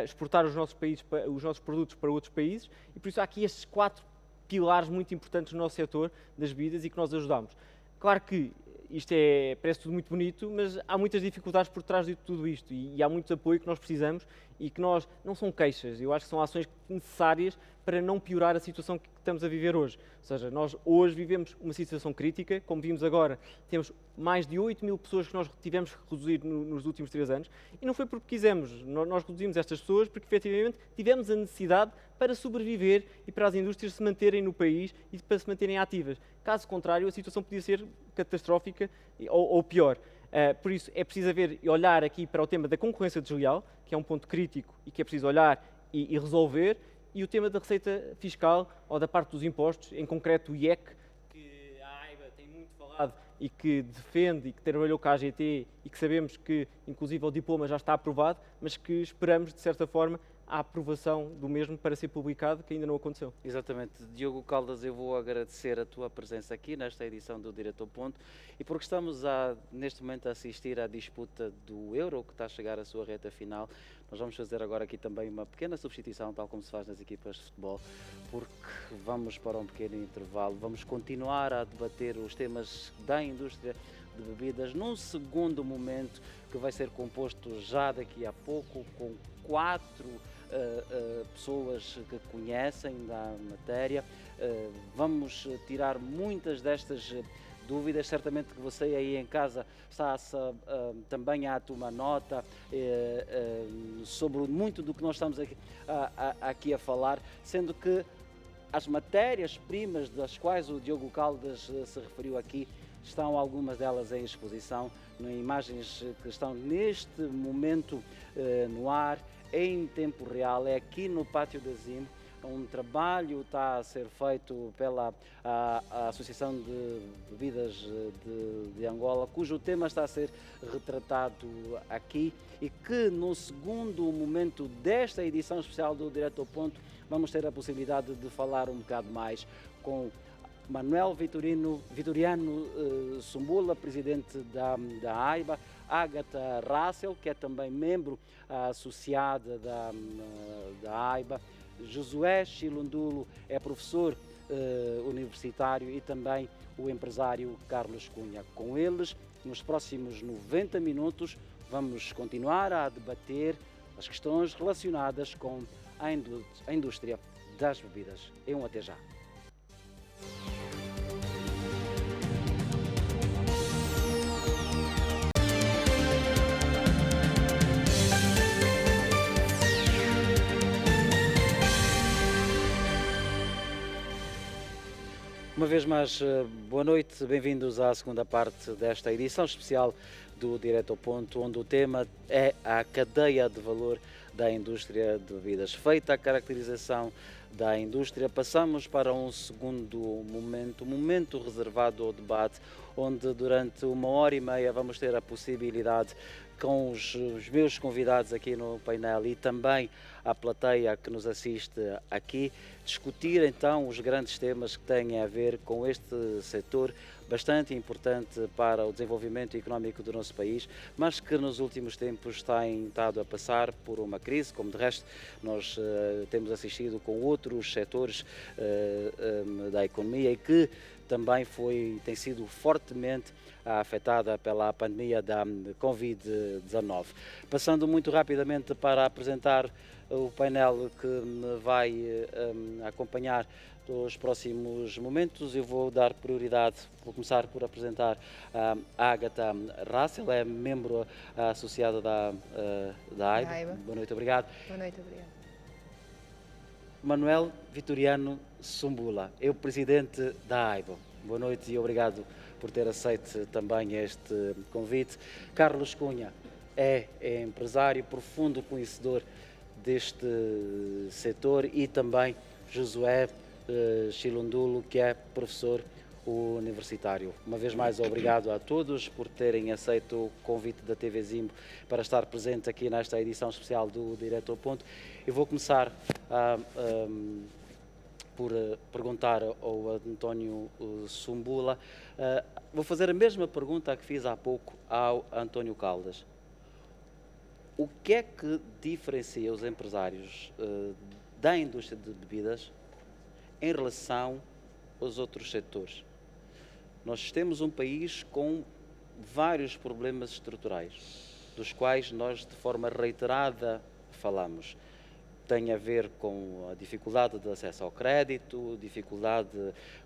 Speaker 2: exportar os nossos produtos para outros países e por isso há aqui estes 4 pilares muito importantes no nosso setor das bebidas e que nós ajudamos. Claro que isto parece tudo muito bonito, mas há muitas dificuldades por trás de tudo isto e há muito apoio que nós precisamos e que nós, não são queixas, eu acho que são ações necessárias para não piorar a situação que estamos a viver hoje. Ou seja, nós hoje vivemos uma situação crítica, como vimos agora, temos mais de 8 mil pessoas que nós tivemos que reduzir nos últimos 3 anos e não foi porque quisemos, nós reduzimos estas pessoas porque efetivamente tivemos a necessidade para sobreviver e para as indústrias se manterem no país e para se manterem ativas. Caso contrário, a situação podia ser catastrófica ou pior. Por isso, é preciso haver e olhar aqui para o tema da concorrência desleal, que é um ponto crítico e que é preciso olhar e resolver, e o tema da receita fiscal ou da parte dos impostos, em concreto o IEC, que a AIBA tem muito falado e que defende e que trabalhou com a AGT e que sabemos que, inclusive, o diploma já está aprovado, mas que esperamos, de certa forma, a aprovação do mesmo para ser publicado, que ainda não aconteceu.
Speaker 1: Exatamente. Diogo Caldas, eu vou agradecer a tua presença aqui nesta edição do Direto ao Ponto e porque estamos neste momento a assistir à disputa do Euro, que está a chegar à sua reta final, nós vamos fazer agora aqui também uma pequena substituição, tal como se faz nas equipas de futebol, porque vamos para um pequeno intervalo, vamos continuar a debater os temas da indústria de bebidas num segundo momento que vai ser composto já daqui a pouco com 4 pessoas que conhecem da matéria. Vamos tirar muitas destas dúvidas. Certamente que você aí em casa está também a tomar nota sobre muito do que nós estamos aqui a falar, sendo que as matérias-primas das quais o Diogo Caldas se referiu aqui, estão algumas delas em exposição, imagens que estão neste momento no ar, em tempo real, é aqui no Pátio da ZIM. Um trabalho está a ser feito pela a Associação de Bebidas de Angola, cujo tema está a ser retratado aqui e que no segundo momento desta edição especial do Direto ao Ponto vamos ter a possibilidade de falar um bocado mais com Manuel Vitoriano Sumbula, presidente da AIBA, Ágata Russell, que é também membro associada da AIBA, Josué Chilundulo é professor universitário e também o empresário Carlos Cunha. Com eles, nos próximos 90 minutos, vamos continuar a debater as questões relacionadas com a indústria das bebidas. Até já. Uma vez mais, boa noite, bem-vindos à segunda parte desta edição especial do Direto ao Ponto, onde o tema é a cadeia de valor da indústria de bebidas. Feita a caracterização da indústria, passamos para um segundo momento reservado ao debate, onde durante 1h30 vamos ter a possibilidade com os meus convidados aqui no painel e também a plateia que nos assiste aqui, discutir então os grandes temas que têm a ver com este setor bastante importante para o desenvolvimento económico do nosso país, mas que nos últimos tempos tem estado a passar por uma crise, como de resto nós temos assistido com outros setores da economia e que também tem sido fortemente afetada pela pandemia da Covid-19. Passando muito rapidamente para apresentar o painel que me vai acompanhar nos próximos momentos, eu vou dar prioridade, vou começar por apresentar a Ágata Russell, é membro associada da AIBA. Boa noite, obrigado.
Speaker 3: Boa noite, obrigado.
Speaker 1: Manuel Vitoriano Sumbula, é o presidente da AIBA. Boa noite e obrigado por ter aceito também este convite. Carlos Cunha é empresário, profundo conhecedor deste setor, e também Josué Chilundulo, que é professor universitário. Uma vez mais, obrigado a todos por terem aceito o convite da TV Zimbo para estar presente aqui nesta edição especial do Direto ao Ponto. Eu vou começar por perguntar ao António Sumbula. Vou fazer a mesma pergunta que fiz há pouco ao António Caldas. O que é que diferencia os empresários da indústria de bebidas em relação aos outros setores? Nós temos um país com vários problemas estruturais, dos quais nós de forma reiterada falamos. Tem a ver com a dificuldade de acesso ao crédito, dificuldade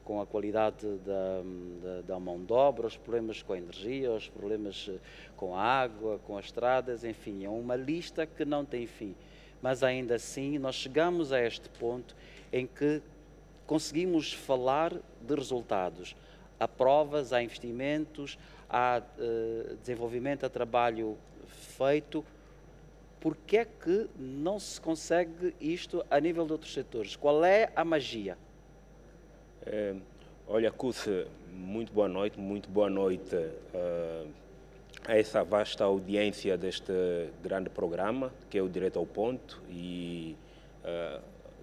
Speaker 1: com a qualidade da mão de obra, os problemas com a energia, os problemas com a água, com as estradas, enfim, é uma lista que não tem fim. Mas ainda assim nós chegamos a este ponto em que conseguimos falar de resultados. Há provas, há investimentos, há desenvolvimento, há trabalho feito. Por que é que não se consegue isto a nível de outros setores? Qual é a magia?
Speaker 4: Olha, Cus, muito boa noite a essa vasta audiência deste grande programa, que é o Direto ao Ponto, e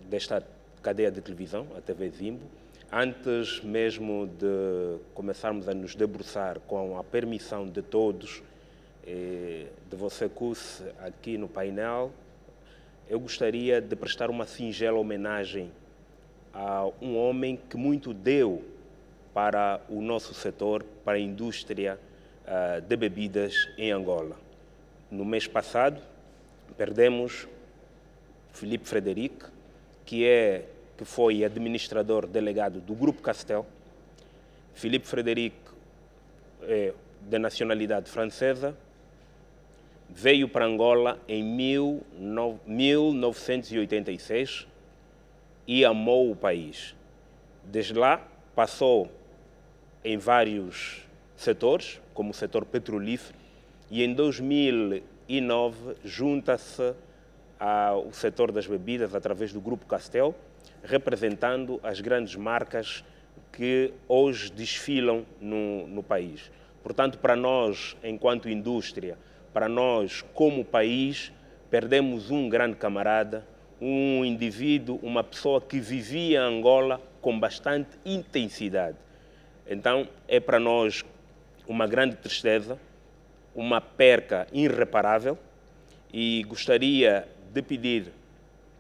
Speaker 4: desta cadeia de televisão, a TV Zimbo. Antes mesmo de começarmos a nos debruçar, com a permissão de todos, de você, Cus, aqui no painel, eu gostaria de prestar uma singela homenagem a um homem que muito deu para o nosso setor, para a indústria de bebidas em Angola. No mês passado, perdemos Filipe Frederic, que foi administrador delegado do Grupo Castel. Filipe Frederic é de nacionalidade francesa, veio para Angola em 1986 e amou o país. Desde lá, passou em vários setores, como o setor petrolífero, e em 2009 junta-se ao setor das bebidas através do Grupo Castel, representando as grandes marcas que hoje desfilam no país. Portanto, para nós, enquanto indústria, para nós, como país, perdemos um grande camarada, um indivíduo, uma pessoa que vivia Angola com bastante intensidade. Então, é para nós uma grande tristeza, uma perca irreparável, e gostaria de pedir,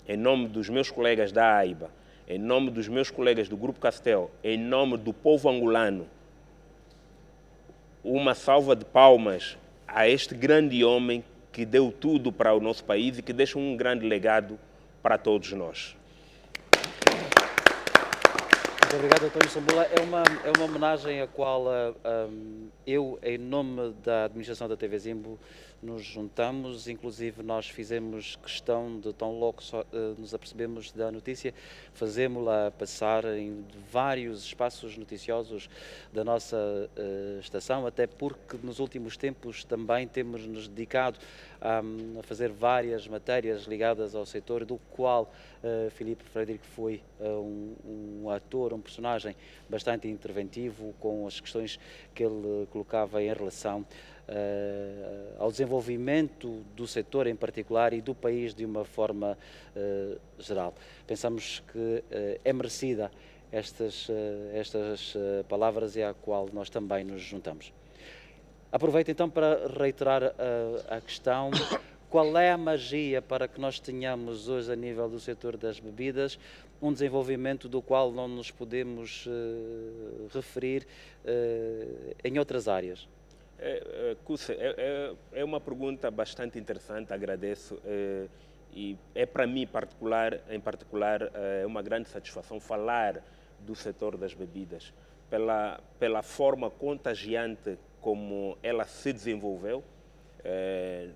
Speaker 4: em nome dos meus colegas da AIBA, em nome dos meus colegas do Grupo Castel, em nome do povo angolano, uma salva de palmas a este grande homem que deu tudo para o nosso país e que deixa um grande legado para todos nós.
Speaker 1: Muito obrigado, António Sambula. É uma homenagem a qual eu, em nome da administração da TV Zimbo, nos juntamos. Inclusive, nós fizemos questão de, tão logo nos apercebemos da notícia, fazemos-la passar em vários espaços noticiosos da nossa estação, até porque nos últimos tempos também temos nos dedicado a fazer várias matérias ligadas ao setor, do qual Filipe Frederic foi um ator, um personagem bastante interventivo com as questões que ele colocava em relação ao desenvolvimento do setor em particular e do país de uma forma geral. Pensamos que é merecida estas palavras e à qual nós também nos juntamos. Aproveito então para reiterar a questão: qual é a magia para que nós tenhamos hoje, a nível do setor das bebidas, um desenvolvimento do qual não nos podemos referir em outras áreas?
Speaker 4: Cussa, é uma pergunta bastante interessante, agradeço. E é para mim, em particular, é uma grande satisfação falar do setor das bebidas, pela forma contagiante como ela se desenvolveu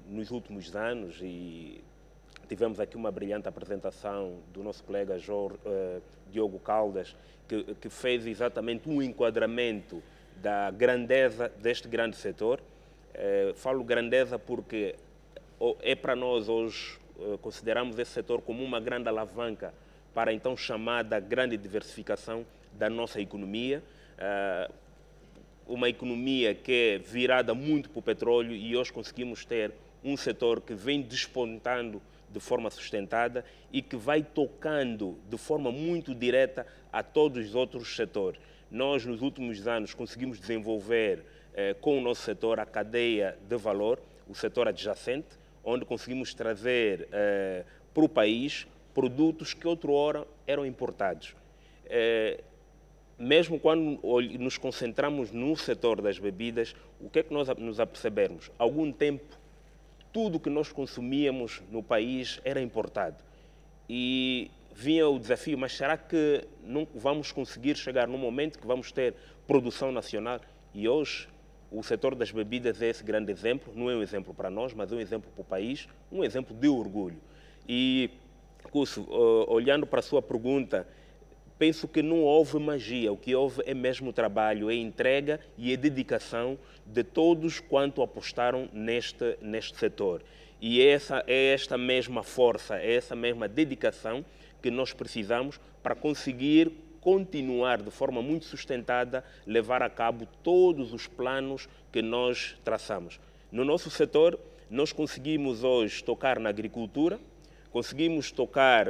Speaker 4: nos últimos anos, e tivemos aqui uma brilhante apresentação do nosso colega Diogo Caldas, que fez exatamente um enquadramento da grandeza deste grande setor. Falo grandeza porque é para nós hoje, consideramos esse setor como uma grande alavanca para a então chamada grande diversificação da nossa economia. Uma economia que é virada muito para o petróleo, e hoje conseguimos ter um setor que vem despontando de forma sustentada e que vai tocando de forma muito direta a todos os outros setores. Nós, nos últimos anos, conseguimos desenvolver com o nosso setor a cadeia de valor, o setor adjacente, onde conseguimos trazer para o país produtos que outrora eram importados. Mesmo quando nos concentramos no setor das bebidas, o que é que nós nos apercebemos? Há algum tempo, tudo que nós consumíamos no país era importado. E vinha o desafio: mas será que não vamos conseguir chegar num momento que vamos ter produção nacional? E hoje o setor das bebidas é esse grande exemplo. Não é um exemplo para nós, mas é um exemplo para o país, um exemplo de orgulho. E, Cusso, olhando para a sua pergunta, penso que não houve magia. O que houve é mesmo trabalho, é entrega e é dedicação de todos quanto apostaram neste setor. E é esta mesma força, é essa mesma dedicação que nós precisamos para conseguir continuar de forma muito sustentada, levar a cabo todos os planos que nós traçamos. No nosso setor, nós conseguimos hoje tocar na agricultura, conseguimos tocar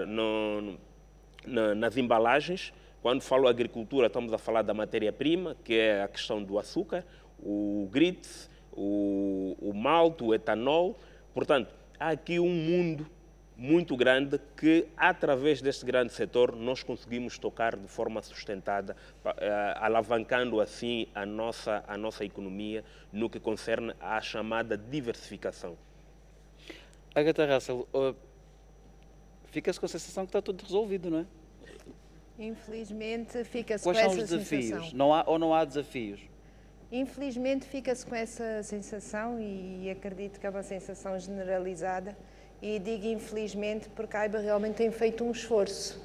Speaker 4: nas embalagens. Quando falo agricultura, estamos a falar da matéria-prima, que é a questão do açúcar, o grits, o malte, o etanol. Portanto, há aqui um mundo muito grande que, através deste grande setor, nós conseguimos tocar de forma sustentada, alavancando assim a nossa economia no que concerne à chamada diversificação.
Speaker 1: Agatha Russell, fica-se com a sensação que está tudo resolvido, não é?
Speaker 3: Infelizmente fica-se
Speaker 1: Quais
Speaker 3: com
Speaker 1: são
Speaker 3: essa
Speaker 1: os desafios?
Speaker 3: sensação.
Speaker 1: Não há, ou não há desafios?
Speaker 3: Infelizmente fica-se com essa sensação e acredito que é uma sensação generalizada e digo infelizmente porque a AIBA realmente tem feito um esforço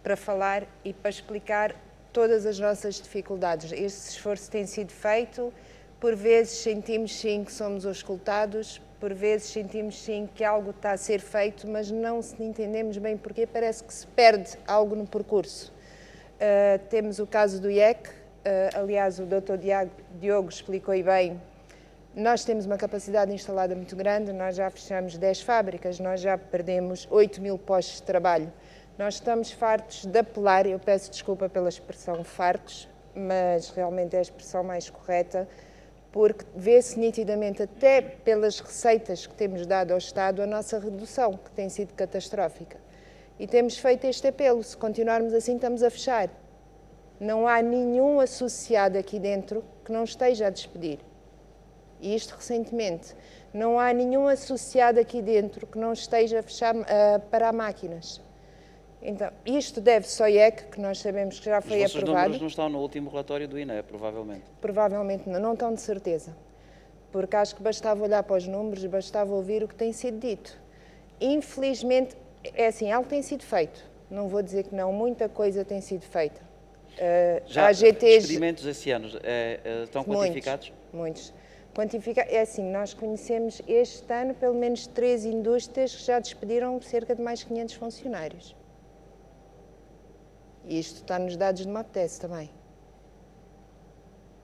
Speaker 3: para falar e para explicar todas as nossas dificuldades. Este esforço tem sido feito, por vezes sentimos sim que somos auscultados, por vezes sentimos sim que algo está a ser feito, mas não entendemos bem porquê, parece que se perde algo no percurso. Temos o caso do IEC, aliás o Dr. Diogo explicou bem, nós temos uma capacidade instalada muito grande, nós já fechamos 10 fábricas, nós já perdemos 8.000 postos de trabalho. Nós estamos fartos de apelar, eu peço desculpa pela expressão fartos, mas realmente é a expressão mais correta, porque vê-se nitidamente, até pelas receitas que temos dado ao Estado, a nossa redução, que tem sido catastrófica. E temos feito este apelo, se continuarmos assim estamos a fechar. Não há nenhum associado aqui dentro que não esteja a despedir. E isto recentemente. Não há nenhum associado aqui dentro que não esteja a fechar, parar máquinas. Então, isto deve-se ao IEC, que nós sabemos que já foi
Speaker 1: Os vossos
Speaker 3: aprovado.
Speaker 1: números não estão no último relatório do INE, provavelmente.
Speaker 3: Provavelmente não estão de certeza. Porque acho que bastava olhar para os números, bastava ouvir o que tem sido dito. Infelizmente, é assim, algo tem sido feito. Não vou dizer que não, muita coisa tem sido feita.
Speaker 1: Já
Speaker 3: há GTs...
Speaker 1: despedimentos esse ano estão quantificados?
Speaker 3: Muitos. É assim, nós conhecemos este ano pelo menos 3 indústrias que já despediram cerca de mais 500 funcionários. E isto está nos dados de Maptese também.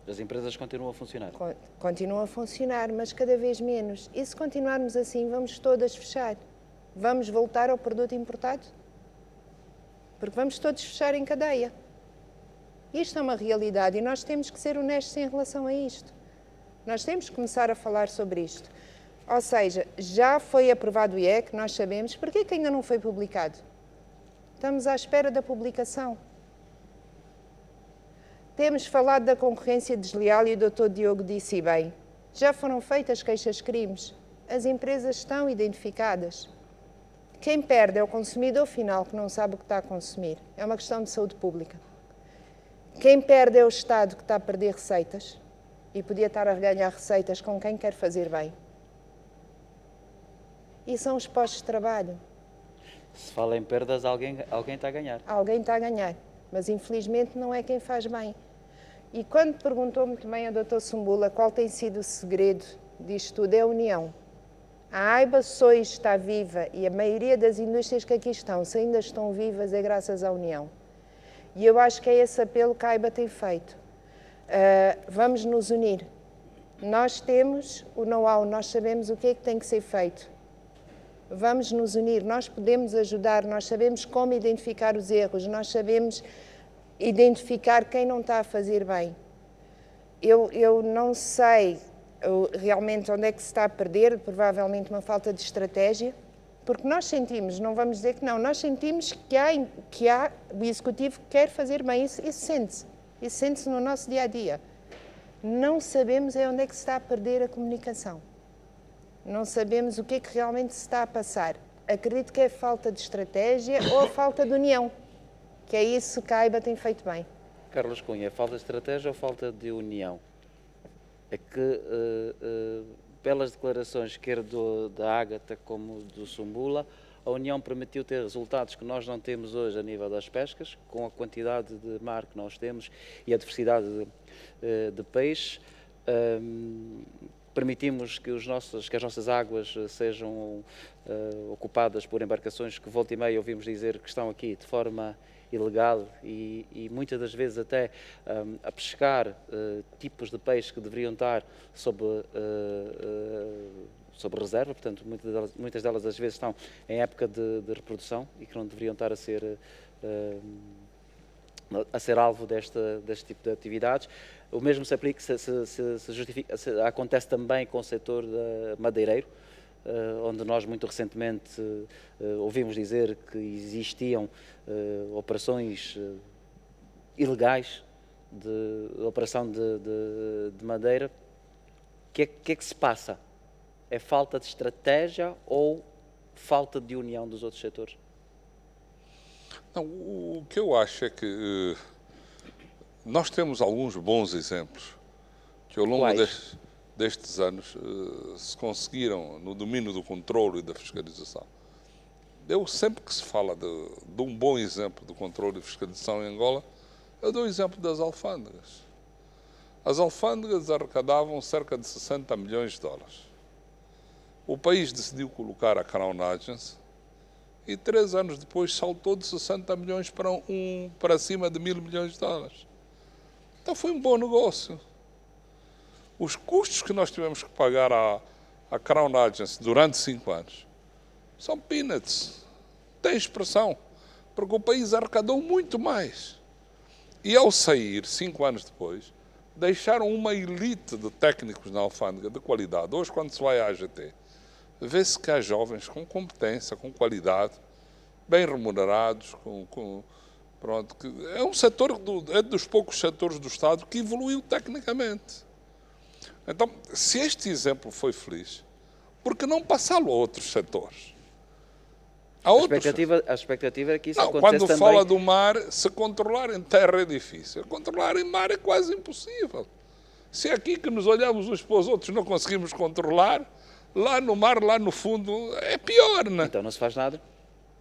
Speaker 1: As empresas continuam a funcionar?
Speaker 3: Continuam a funcionar, mas cada vez menos. E se continuarmos assim, vamos todas fechar. Vamos voltar ao produto importado? Porque vamos todos fechar em cadeia. Isto é uma realidade e nós temos que ser honestos em relação a isto. Nós temos que começar a falar sobre isto. Ou seja, já foi aprovado o IEC, nós sabemos. Porquê que ainda não foi publicado? Estamos à espera da publicação. Temos falado da concorrência desleal e o Dr. Diogo disse bem. Já foram feitas queixas-crimes. As empresas estão identificadas. Quem perde é o consumidor final, que não sabe o que está a consumir. É uma questão de saúde pública. Quem perde é o Estado, que está a perder receitas e podia estar a ganhar receitas com quem quer fazer bem. E são os postos de trabalho.
Speaker 1: Se fala em perdas, alguém está a ganhar.
Speaker 3: Alguém está a ganhar, mas infelizmente não é quem faz bem. E quando perguntou muito bem ao Dr. Sumbula qual tem sido o segredo disto tudo, é a união. A AIBA só está viva e a maioria das indústrias que aqui estão, se ainda estão vivas, é graças à união. E eu acho que é esse apelo que a AIBA tem feito. Vamos nos unir. Nós temos o know-how, nós sabemos o que é que tem que ser feito. Vamos nos unir, nós podemos ajudar, nós sabemos como identificar os erros, nós sabemos identificar quem não está a fazer bem. Eu não sei realmente onde é que se está a perder, provavelmente uma falta de estratégia, porque nós sentimos, não vamos dizer que não, nós sentimos que há o Executivo que quer fazer bem, isso sente-se no nosso dia-a-dia. Não sabemos onde é que se está a perder a comunicação. Não sabemos o que é que realmente se está a passar. Acredito que é falta de estratégia ou a falta de união, que é isso que a AIBA tem feito bem.
Speaker 1: Carlos Cunha, falta de estratégia ou falta de união? É que, pelas declarações, quer da Ágata como do Sumbula, a União permitiu ter resultados que nós não temos hoje a nível das pescas, com a quantidade de mar que nós temos e a diversidade de peixes. Permitimos que as nossas águas sejam ocupadas por embarcações que volta e meia ouvimos dizer que estão aqui de forma ilegal e muitas das vezes até a pescar tipos de peixe que deveriam estar sob reserva, portanto muitas delas às vezes estão em época de reprodução e que não deveriam estar a ser alvo deste tipo de atividades. O mesmo se aplica, acontece também com o setor madeireiro, onde nós muito recentemente ouvimos dizer que existiam operações ilegais de operação de madeira. O que é que se passa? É falta de estratégia ou falta de união dos outros setores?
Speaker 5: Não, o que eu acho é que nós temos alguns bons exemplos que ao longo
Speaker 1: Quais?
Speaker 5: destes anos se conseguiram no domínio do controle e da fiscalização. Eu sempre que se fala de um bom exemplo do controle e fiscalização em Angola, eu dou o exemplo das alfândegas. As alfândegas arrecadavam cerca de 60 milhões de dólares. O país decidiu colocar a Crown Agents e 3 anos depois saltou de 60 milhões para cima de 1.000 milhões de dólares. Então foi um bom negócio. Os custos que nós tivemos que pagar à Crown Agents durante 5 anos são peanuts. Tem expressão, porque o país arrecadou muito mais. E ao sair, 5 anos depois, deixaram uma elite de técnicos na alfândega de qualidade. Hoje, quando se vai à AGT, vê-se que há jovens com competência, com qualidade, bem remunerados, pronto, que é um setor, é dos poucos setores do Estado que evoluiu tecnicamente. Então, se este exemplo foi feliz, por que não passá-lo a outros setores?
Speaker 1: A expectativa é que isso
Speaker 5: não,
Speaker 1: acontecesse
Speaker 5: quando
Speaker 1: também.
Speaker 5: fala do mar, se controlar em terra é difícil. Controlar em mar é quase impossível. Se é aqui que nos olhamos uns para os outros não conseguimos controlar, lá no mar, lá no fundo, é pior, não é?
Speaker 1: Então não se faz nada?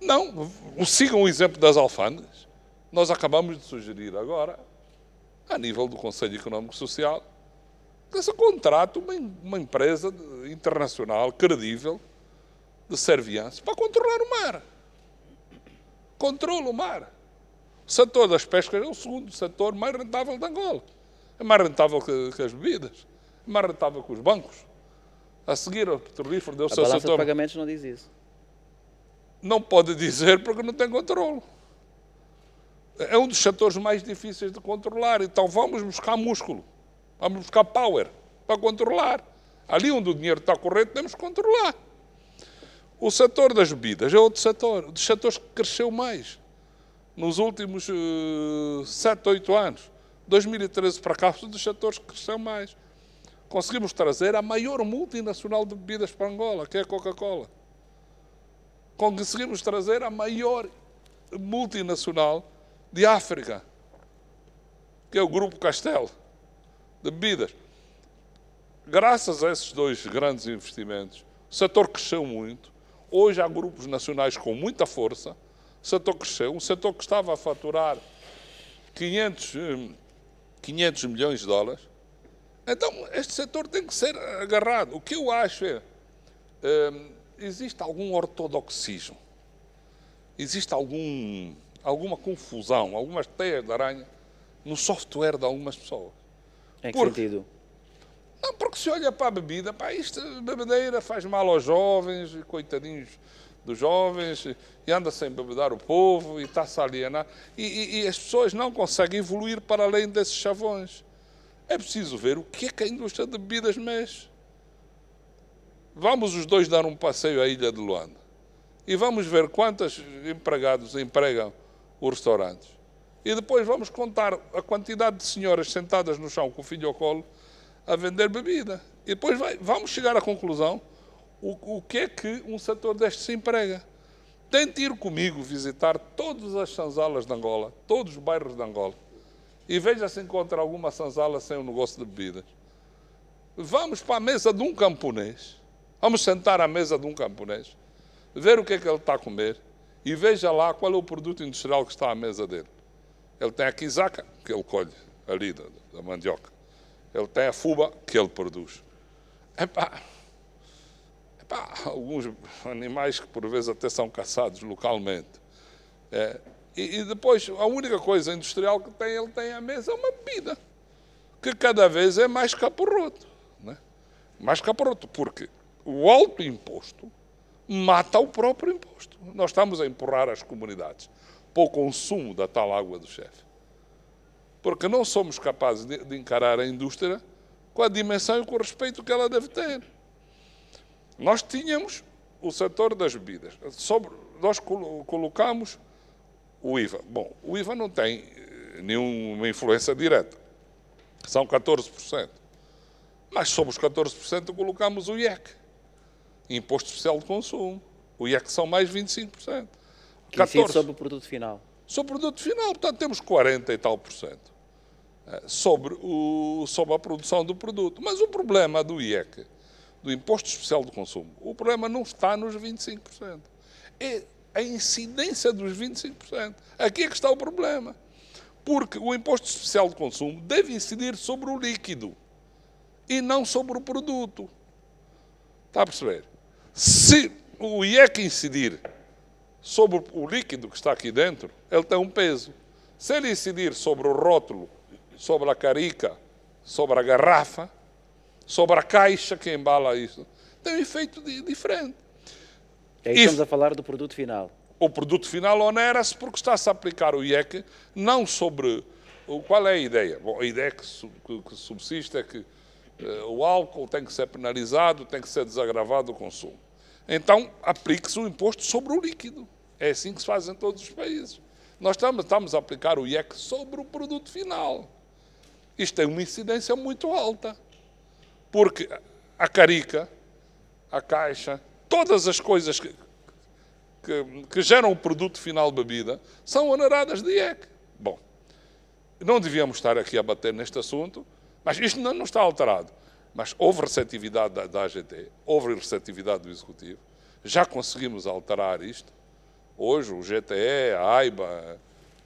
Speaker 5: Não, sigam o exemplo das alfândegas. Nós acabamos de sugerir agora, a nível do Conselho Económico e Social, que se contrate uma empresa internacional credível de serviço para controlar o mar. Controla o mar. O setor das pescas é o segundo setor mais rentável de Angola. É mais rentável que as bebidas. É mais rentável que os bancos. A seguir, o petrolífero deu o
Speaker 1: A
Speaker 5: seu
Speaker 1: balança
Speaker 5: setor.
Speaker 1: de pagamentos não diz isso.
Speaker 5: Não pode dizer porque não tem controle. É um dos setores mais difíceis de controlar. Então vamos buscar músculo. Vamos buscar power para controlar. Ali onde o dinheiro está a correr, temos que controlar. O setor das bebidas é outro setor, dos setores que cresceu mais nos últimos 7, 8 anos. 2013 para cá, foi dos setores que cresceu mais. Conseguimos trazer a maior multinacional de bebidas para Angola, que é a Coca-Cola. Conseguimos trazer a maior multinacional de África, que é o Grupo Castel, de bebidas. Graças a esses 2 grandes investimentos, o setor cresceu muito. Hoje há grupos nacionais com muita força. O setor cresceu. Um setor que estava a faturar 500 milhões de dólares. Então, este setor tem que ser agarrado. O que eu acho é, existe algum ortodoxismo, existe alguma confusão, algumas teias de aranha no software de algumas pessoas.
Speaker 1: Em que sentido?
Speaker 5: Não, porque se olha para a bebida, isto, bebedeira faz mal aos jovens, coitadinhos dos jovens, e anda-se a embebedar o povo, e está-se a alienar. E as pessoas não conseguem evoluir para além desses chavões. É preciso ver o que é que a indústria de bebidas mexe. Vamos os 2 dar um passeio à Ilha de Luanda e vamos ver quantos empregados empregam os restaurantes. E depois vamos contar a quantidade de senhoras sentadas no chão com o filho ao colo a vender bebida. E depois vamos chegar à conclusão o que é que um setor deste se emprega. Tente ir comigo visitar todas as sanzalas de Angola, todos os bairros de Angola, e veja se encontra alguma sanzala sem um negócio de bebidas. Vamos para a mesa de um camponês, vamos sentar à mesa de um camponês, ver o que é que ele está a comer e veja lá qual é o produto industrial que está à mesa dele. Ele tem a quizaca, que ele colhe ali da mandioca. Ele tem a fuba, que ele produz. Alguns animais que por vezes até são caçados localmente. E depois, a única coisa industrial que tem, ele tem à mesa é uma bebida, que cada vez é mais caporroto. Né? Mais caporroto, porque o alto imposto mata o próprio imposto. Nós estamos a empurrar as comunidades para o consumo da tal água do chefe. Porque não somos capazes de encarar a indústria com a dimensão e com o respeito que ela deve ter. Nós tínhamos o setor das bebidas. Nós colocamos o IVA. Bom, o IVA não tem nenhuma influência direta. São 14%. Mas sobre os 14% colocamos o IEC, Imposto Especial de Consumo. O IEC são mais 25%.
Speaker 1: Que incide sobre o produto final.
Speaker 5: Sobre o produto final, portanto, temos 40 e tal por cento sobre a produção do produto. Mas o problema do IEC, do Imposto Especial de Consumo, o problema não está nos 25%. É a incidência dos 25%. Aqui é que está o problema. Porque o Imposto Especial de Consumo deve incidir sobre o líquido e não sobre o produto. Está a perceber? Se o IEC incidir sobre o líquido que está aqui dentro, ele tem um peso. Se ele incidir sobre o rótulo, sobre a carica, sobre a garrafa, sobre a caixa que embala isso, tem um efeito diferente.
Speaker 1: Aí estamos a falar do produto final.
Speaker 5: O produto final onera-se porque está-se a aplicar o IEC não sobre... Qual é a ideia? Bom, a ideia que subsiste é que o álcool tem que ser penalizado, tem que ser desagravado o consumo. Então, aplique-se o imposto sobre o líquido. É assim que se faz em todos os países. Nós estamos a aplicar o IEC sobre o produto final. Isto tem uma incidência muito alta. Porque a carica, a caixa, todas as coisas que geram o produto final de bebida são oneradas de IEC. Bom, não devíamos estar aqui a bater neste assunto, mas isto não está alterado. Mas houve receptividade da AGT, houve receptividade do Executivo, já conseguimos alterar isto. Hoje o GTE, a AIBA,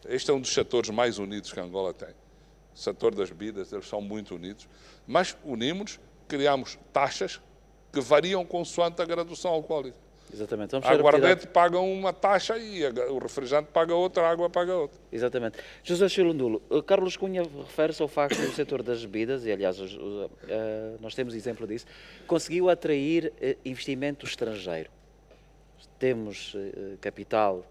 Speaker 5: este é um dos setores mais unidos que a Angola tem. O setor das bebidas, eles são muito unidos, mas unimos, criamos taxas que variam consoante a graduação alcoólica.
Speaker 1: Exatamente. Vamos
Speaker 5: A aguardente paga uma taxa e o refrigerante paga outra, a água paga outra.
Speaker 1: Exatamente. José Chilundulo, Carlos Cunha refere-se ao facto do setor das bebidas, e aliás nós temos exemplo disso, conseguiu atrair investimento estrangeiro. Temos capital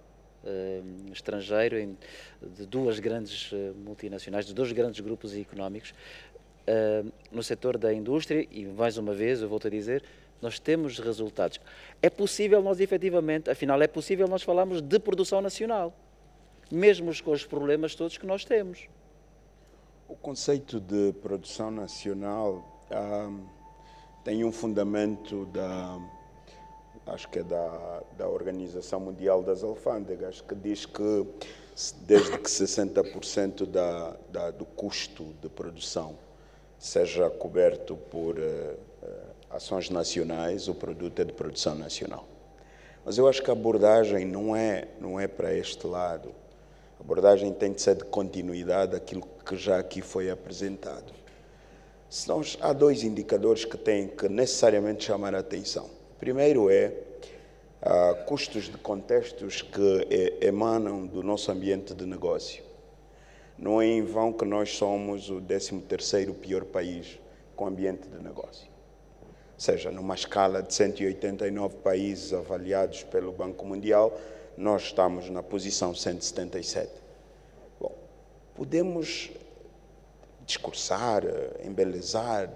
Speaker 1: estrangeiro de duas grandes multinacionais, de dois grandes grupos económicos no setor da indústria e, mais uma vez, eu volto a dizer, nós temos resultados. É possível nós, efetivamente, afinal, é possível nós falarmos de produção nacional, mesmo com os problemas todos que nós temos.
Speaker 6: O conceito de produção nacional tem um fundamento acho que é da Organização Mundial das Alfândegas, que diz que desde que 60% do custo de produção seja coberto por ações nacionais, o produto é de produção nacional. Mas eu acho que a abordagem não é para este lado. A abordagem tem de ser de continuidade daquilo que já aqui foi apresentado. Há dois indicadores que têm que necessariamente chamar a atenção. Primeiro é custos de contextos que emanam do nosso ambiente de negócio. Não é em vão que nós somos o 13º pior país com ambiente de negócio. Ou seja, numa escala de 189 países avaliados pelo Banco Mundial, nós estamos na posição 177. Bom, podemos discursar, embelezar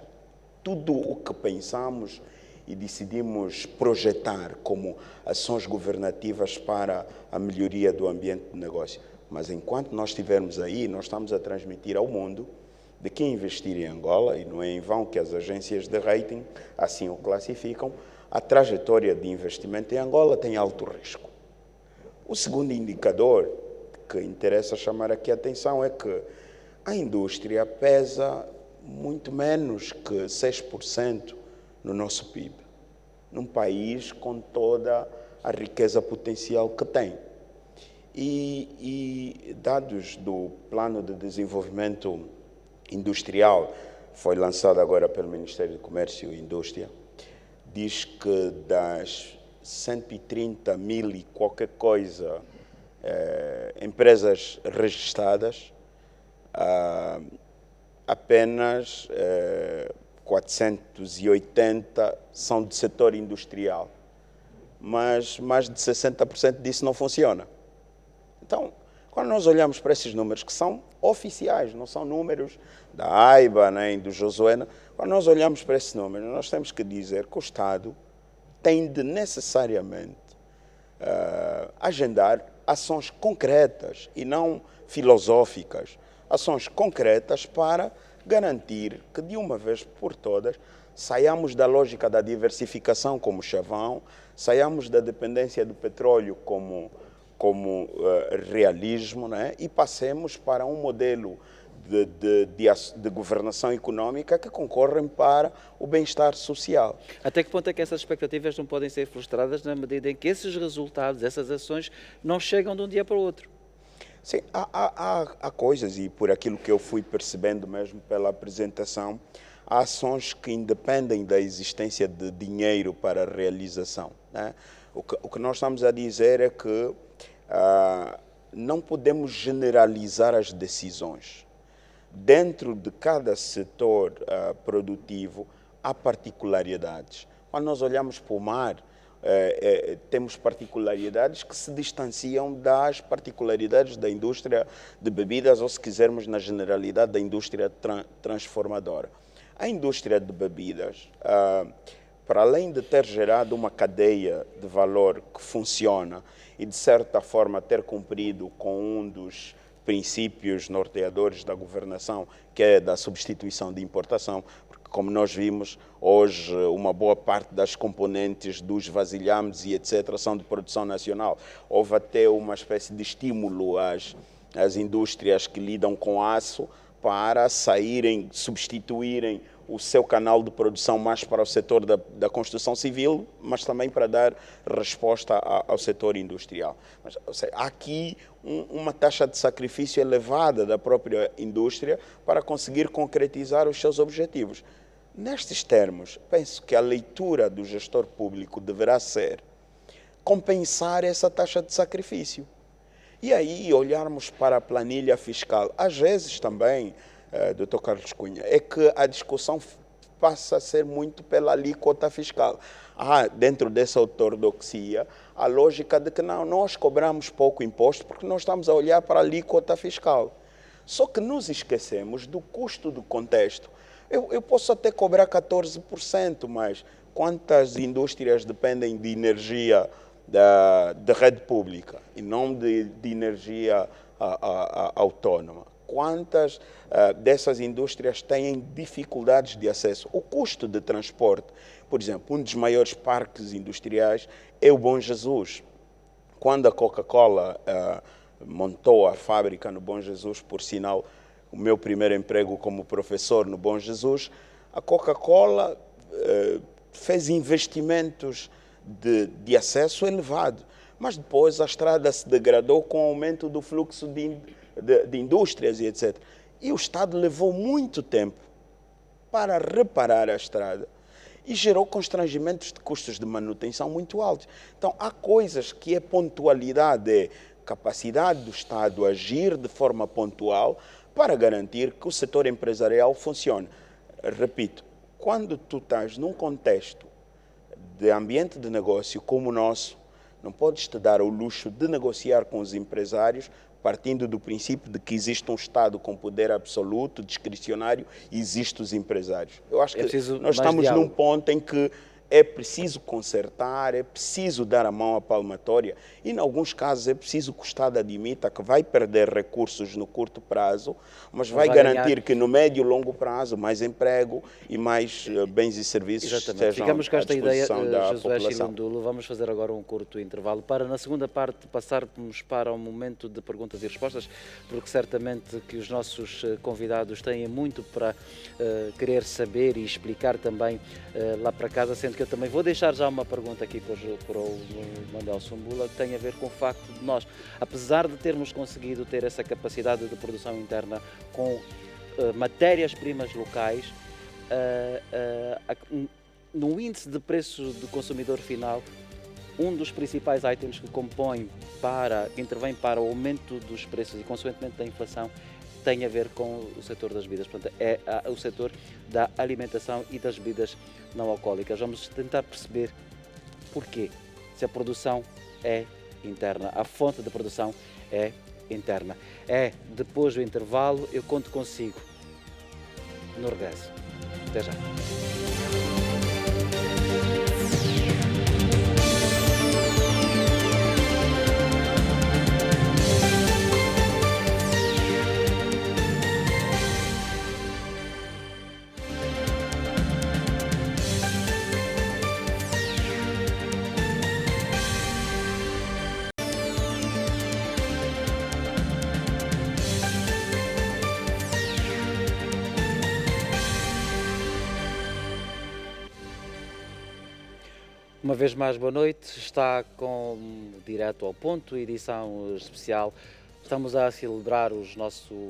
Speaker 6: tudo o que pensamos e decidimos projetar como ações governativas para a melhoria do ambiente de negócio. Mas enquanto nós estivermos aí, nós estamos a transmitir ao mundo de que investir em Angola, e não é em vão que as agências de rating assim o classificam, a trajetória de investimento em Angola tem alto risco. O segundo indicador que interessa chamar aqui a atenção é que a indústria pesa muito menos que 6% no nosso PIB, num país com toda a riqueza potencial que tem. E dados do Plano de Desenvolvimento Industrial, foi lançado agora pelo Ministério do Comércio e Indústria, diz que das 130 mil e qualquer coisa empresas registradas, apenas 480 são do setor industrial, mas mais de 60% disso não funciona. Então, quando nós olhamos para esses números, que são oficiais, não são números da AIBA nem do Josué, quando nós olhamos para esses números, nós temos que dizer que o Estado tem de necessariamente agendar ações concretas e não filosóficas, ações concretas para garantir que, de uma vez por todas, saiamos da lógica da diversificação como chavão, saiamos da dependência do petróleo como realismo, né? E passemos para um modelo de governação econômica que concorrem para o bem-estar social.
Speaker 1: Até que ponto é que essas expectativas não podem ser frustradas na medida em que esses resultados, essas ações, não chegam de um dia para o outro?
Speaker 6: Sim, há coisas, e por aquilo que eu fui percebendo mesmo pela apresentação, há ações que independem da existência de dinheiro para a realização, né? O que nós estamos a dizer é que não podemos generalizar as decisões. Dentro de cada setor produtivo, há particularidades. Quando nós olhamos para o mar, temos particularidades que se distanciam das particularidades da indústria de bebidas, ou se quisermos, na generalidade, da indústria transformadora. A indústria de bebidas, para além de ter gerado uma cadeia de valor que funciona e, de certa forma, ter cumprido com um dos princípios norteadores da governação, que é da substituição de importação, porque, como nós vimos, hoje uma boa parte das componentes dos vasilhames e etc. são de produção nacional. Houve até uma espécie de estímulo às indústrias que lidam com aço para saírem, substituírem o seu canal de produção mais para o setor da construção civil, mas também para dar resposta ao setor industrial. Mas, ou seja, há aqui uma taxa de sacrifício elevada da própria indústria para conseguir concretizar os seus objetivos. Nestes termos, penso que a leitura do gestor público deverá ser compensar essa taxa de sacrifício. E aí olharmos para a planilha fiscal. Às vezes também, Dr. Carlos Cunha, é que a discussão passa a ser muito pela alíquota fiscal. Há, dentro dessa ortodoxia, a lógica de que não, nós cobramos pouco imposto porque nós estamos a olhar para a alíquota fiscal. Só que nos esquecemos do custo do contexto. Eu posso até cobrar 14%, mas quantas indústrias dependem de energia da rede pública e não de energia autónoma? Quantas dessas indústrias têm dificuldades de acesso? O custo de transporte, por exemplo, um dos maiores parques industriais é o Bom Jesus. Quando a Coca-Cola montou a fábrica no Bom Jesus, por sinal, o meu primeiro emprego como professor no Bom Jesus, a Coca-Cola fez investimentos de acesso elevado, mas depois a estrada se degradou com o aumento do fluxo de indústrias e etc. E o Estado levou muito tempo para reparar a estrada e gerou constrangimentos de custos de manutenção muito altos. Então, há coisas que a pontualidade é capacidade do Estado agir de forma pontual para garantir que o setor empresarial funcione. Repito, quando tu estás num contexto de ambiente de negócio como o nosso, não podes te dar o luxo de negociar com os empresários partindo do princípio de que existe um Estado com poder absoluto, discricionário, e existem os empresários. Eu acho que nós estamos num ponto em que é preciso consertar, é preciso dar a mão à palmatória e, em alguns casos, é preciso que o Estado admita que vai perder recursos no curto prazo, mas vai garantir que no médio e longo prazo mais emprego e mais bens e serviços estejam
Speaker 1: Ficamos com esta
Speaker 6: à
Speaker 1: ideia,
Speaker 6: disposição da
Speaker 1: Josué
Speaker 6: população.
Speaker 1: Chilandulo. Vamos fazer agora um curto intervalo para, na segunda parte, passarmos para um momento de perguntas e respostas, porque certamente que os nossos convidados têm muito para querer saber e explicar também lá para casa, sendo que eu também vou deixar já uma pergunta aqui para o Manuel Sumbula, que tem a ver com o facto de nós, apesar de termos conseguido ter essa capacidade de produção interna com matérias-primas locais, no índice de preço do consumidor final, um dos principais itens que intervém para o aumento dos preços e, consequentemente, da inflação, tem a ver com o setor das bebidas. Portanto, é o setor da alimentação e das bebidas não alcoólicas. Vamos tentar perceber porquê, se a produção é interna, a fonte de produção é interna. Depois do intervalo, eu conto consigo no regresso. Até já. Uma vez mais, boa noite. Está com Direto ao Ponto, edição especial. Estamos a celebrar o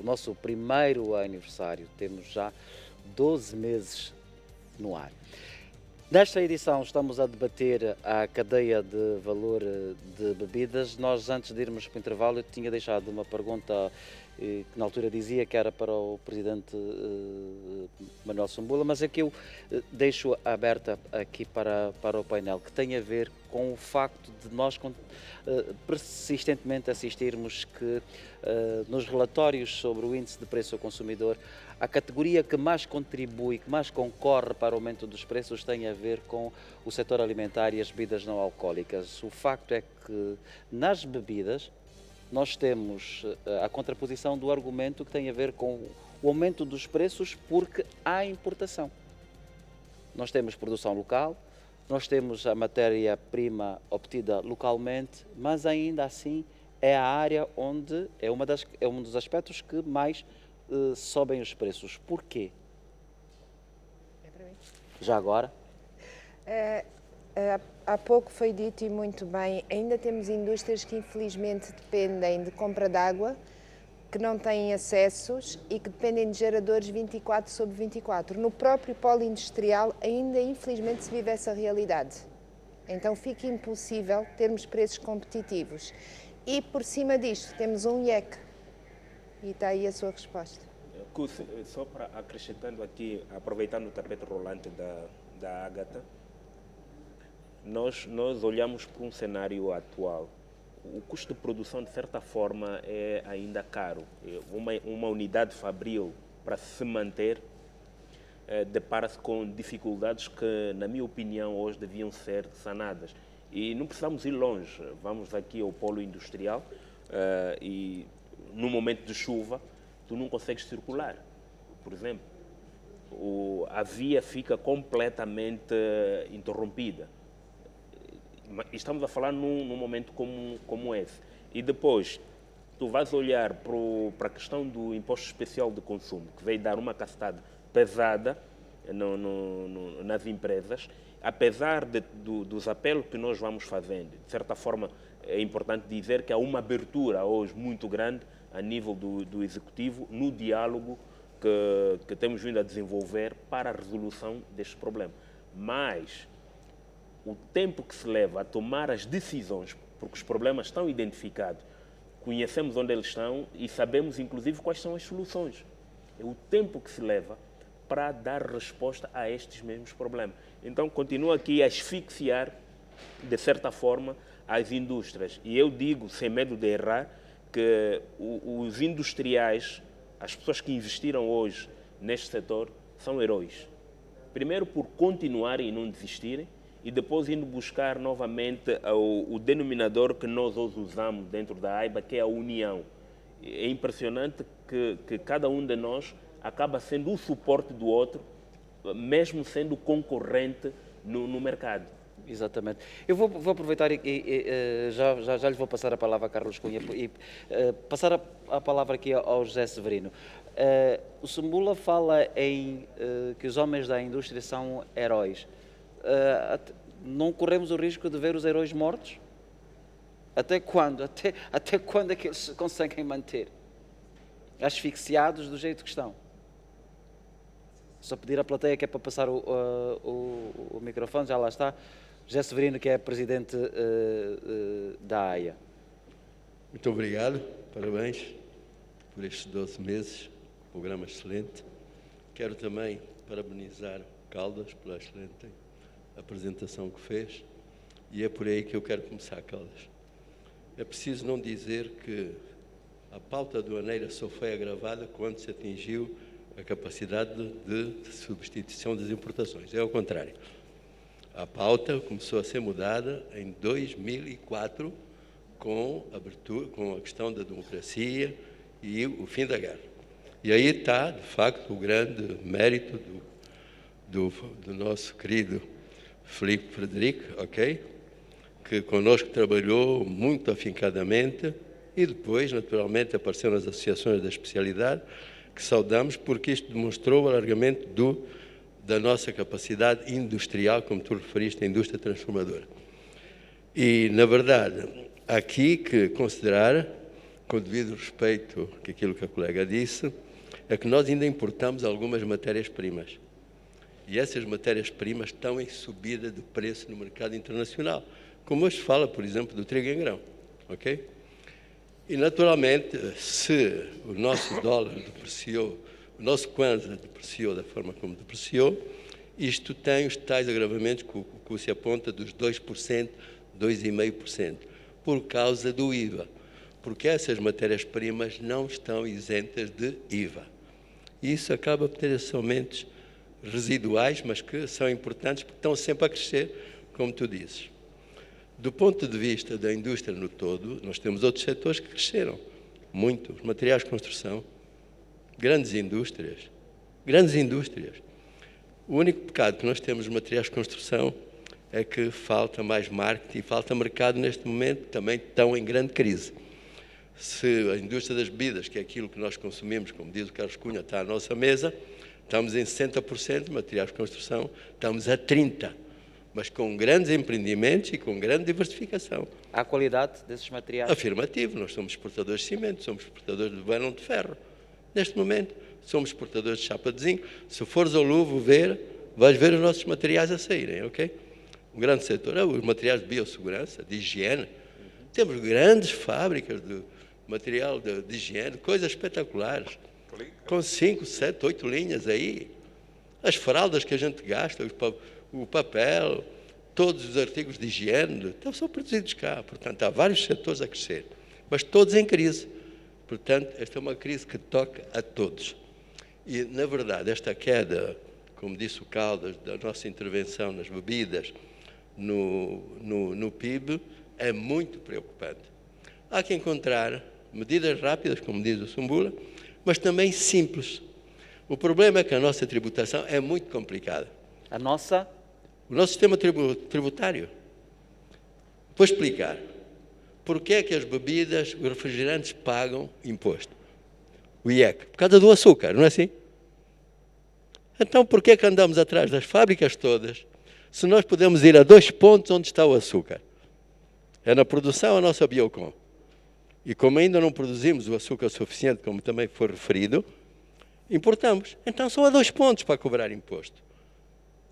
Speaker 1: nosso primeiro aniversário. Temos já 12 meses no ar. Nesta edição estamos a debater a cadeia de valor de bebidas. Nós, antes de irmos para o intervalo, eu tinha deixado uma pergunta que na altura dizia que era para o Presidente Manuel Sumbula, mas é que eu deixo aberta aqui para o painel, que tem a ver com o facto de nós persistentemente assistirmos que nos relatórios sobre o índice de preço ao consumidor, a categoria que mais contribui, que mais concorre para o aumento dos preços tem a ver com o setor alimentar e as bebidas não alcoólicas. O facto é que nas bebidas nós temos a contraposição do argumento que tem a ver com o aumento dos preços porque há importação. Nós temos produção local, nós temos a matéria-prima obtida localmente, mas ainda assim é a área onde é um dos aspectos que mais sobem os preços. Porquê? Já agora?
Speaker 3: Há pouco foi dito e muito bem, ainda temos indústrias que infelizmente dependem de compra de água, que não têm acessos e que dependem de geradores 24/24. No próprio polo industrial ainda infelizmente se vive essa realidade. Então fica impossível termos preços competitivos. E por cima disto temos um IEC. E está aí a sua resposta.
Speaker 4: Só para acrescentando aqui, aproveitando o tapete rolante da Ágata, nós olhamos para um cenário atual. O custo de produção, de certa forma, é ainda caro. Uma unidade fabril, para se manter, depara-se com dificuldades que, na minha opinião, hoje deviam ser sanadas. E não precisamos ir longe. Vamos aqui ao polo industrial e, no momento de chuva, tu não consegues circular, por exemplo. A via fica completamente interrompida. Estamos a falar num momento como esse. E depois, tu vais olhar para a questão do imposto especial de consumo, que veio dar uma cacetada pesada nas empresas, apesar dos apelos que nós vamos fazendo. De certa forma, é importante dizer que há uma abertura hoje muito grande a nível do Executivo no diálogo que temos vindo a desenvolver para a resolução deste problema. Mas o tempo que se leva a tomar as decisões, porque os problemas estão identificados, conhecemos onde eles estão e sabemos, inclusive, quais são as soluções. É o tempo que se leva para dar resposta a estes mesmos problemas. Então, continua aqui a asfixiar, de certa forma, as indústrias. E eu digo, sem medo de errar, que os industriais, as pessoas que investiram hoje neste setor, são heróis. Primeiro, por continuarem e não desistirem, e depois indo buscar novamente o denominador que nós hoje usamos dentro da AIBA, que é a união. É impressionante que cada um de nós acaba sendo o suporte do outro, mesmo sendo concorrente no mercado.
Speaker 1: Exatamente. Eu vou aproveitar e já lhe vou passar a palavra a Carlos Cunha e passar a palavra aqui ao José Severino. O Sumbula fala em que os homens da indústria são heróis. Não corremos o risco de ver os heróis mortos? Até quando? Até quando é que eles se conseguem manter? Asfixiados do jeito que estão. Só pedir à plateia que é para passar o microfone, já lá está. José Severino, que é presidente da AIA.
Speaker 7: Muito obrigado, parabéns por estes 12 meses, programa excelente. Quero também parabenizar Caldas pela excelente apresentação que fez e é por aí que eu quero começar, Caldas. É preciso não dizer que a pauta aduaneira só foi agravada quando se atingiu a capacidade de substituição das importações. É ao contrário. A pauta começou a ser mudada em 2004 com a questão da democracia e o fim da guerra. E aí está, de facto, o grande mérito do nosso querido Filipe Frederico, ok? Que connosco trabalhou muito afincadamente e depois, naturalmente, apareceu nas associações da especialidade, que saudamos porque isto demonstrou o alargamento da nossa capacidade industrial, como tu referiste, a indústria transformadora. E, na verdade, há aqui que considerar, com o devido respeito àquilo que a colega disse, é que nós ainda importamos algumas matérias-primas. E essas matérias-primas estão em subida de preço no mercado internacional. Como hoje fala, por exemplo, do trigo em grão. Ok? E, naturalmente, se o nosso dólar depreciou, o nosso kwanza depreciou da forma como depreciou, isto tem os tais agravamentos que se aponta dos 2%, 2,5%, por causa do IVA. Porque essas matérias-primas não estão isentas de IVA. E isso acaba por ter esses aumentos residuais, mas que são importantes porque estão sempre a crescer, como tu dizes. Do ponto de vista da indústria no todo, nós temos outros setores que cresceram muito. Os materiais de construção, grandes indústrias. O único pecado que nós temos nos materiais de construção é que falta mais marketing e falta mercado neste momento, também estão em grande crise. Se a indústria das bebidas, que é aquilo que nós consumimos, como diz o Carlos Cunha, está à nossa mesa, estamos em 60% de materiais de construção, estamos a 30%, mas com grandes empreendimentos e com grande diversificação.
Speaker 1: Há qualidade desses materiais?
Speaker 7: Afirmativo, nós somos exportadores de cimento, somos exportadores de vélon de ferro. Neste momento, somos exportadores de chapa de zinco. Se fores ao Louvre ver, vais ver os nossos materiais a saírem, ok? Um grande setor é os materiais de biossegurança, de higiene. Temos grandes fábricas de material de higiene, coisas espetaculares, com 5, 7, 8 linhas aí. As fraldas que a gente gasta, o papel, todos os artigos de higiene, então, são produzidos cá. Portanto, há vários setores a crescer, mas todos em crise. Portanto, esta é uma crise que toca a todos. E, na verdade, esta queda, como disse o Caldas, da nossa intervenção nas bebidas, no PIB, é muito preocupante. Há que encontrar medidas rápidas, como diz o Sumbula, mas também simples. O problema é que a nossa tributação é muito complicada.
Speaker 1: A nossa?
Speaker 7: O nosso sistema tributário. Vou explicar. Porquê é que as bebidas, os refrigerantes pagam imposto? O IEC. Por causa do açúcar, não é assim? Então, porquê é que andamos atrás das fábricas todas, se nós podemos ir a 2 pontos onde está o açúcar? É na produção a nossa Biocon. E como ainda não produzimos o açúcar suficiente, como também foi referido, importamos. Então, só há 2 pontos para cobrar imposto.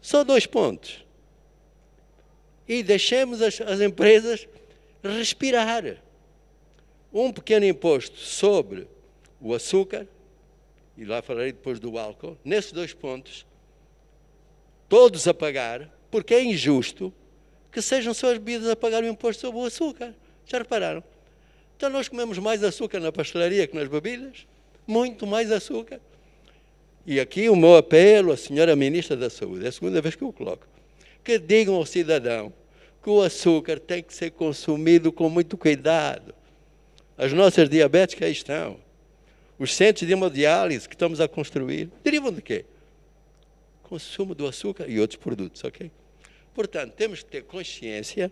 Speaker 7: Só 2 pontos. E deixemos as empresas respirar. Um pequeno imposto sobre o açúcar, e lá falarei depois do álcool, nesses 2 pontos, todos a pagar, porque é injusto que sejam só as bebidas a pagar o imposto sobre o açúcar. Já repararam? Então nós comemos mais açúcar na pastelaria que nas bebidas, muito mais açúcar. E aqui o meu apelo à senhora Ministra da Saúde, é a segunda vez que eu coloco, que digam ao cidadão que o açúcar tem que ser consumido com muito cuidado. As nossas diabetes que aí estão, os centros de hemodiálise que estamos a construir, derivam de quê? Consumo do açúcar e outros produtos, ok? Portanto, temos que ter consciência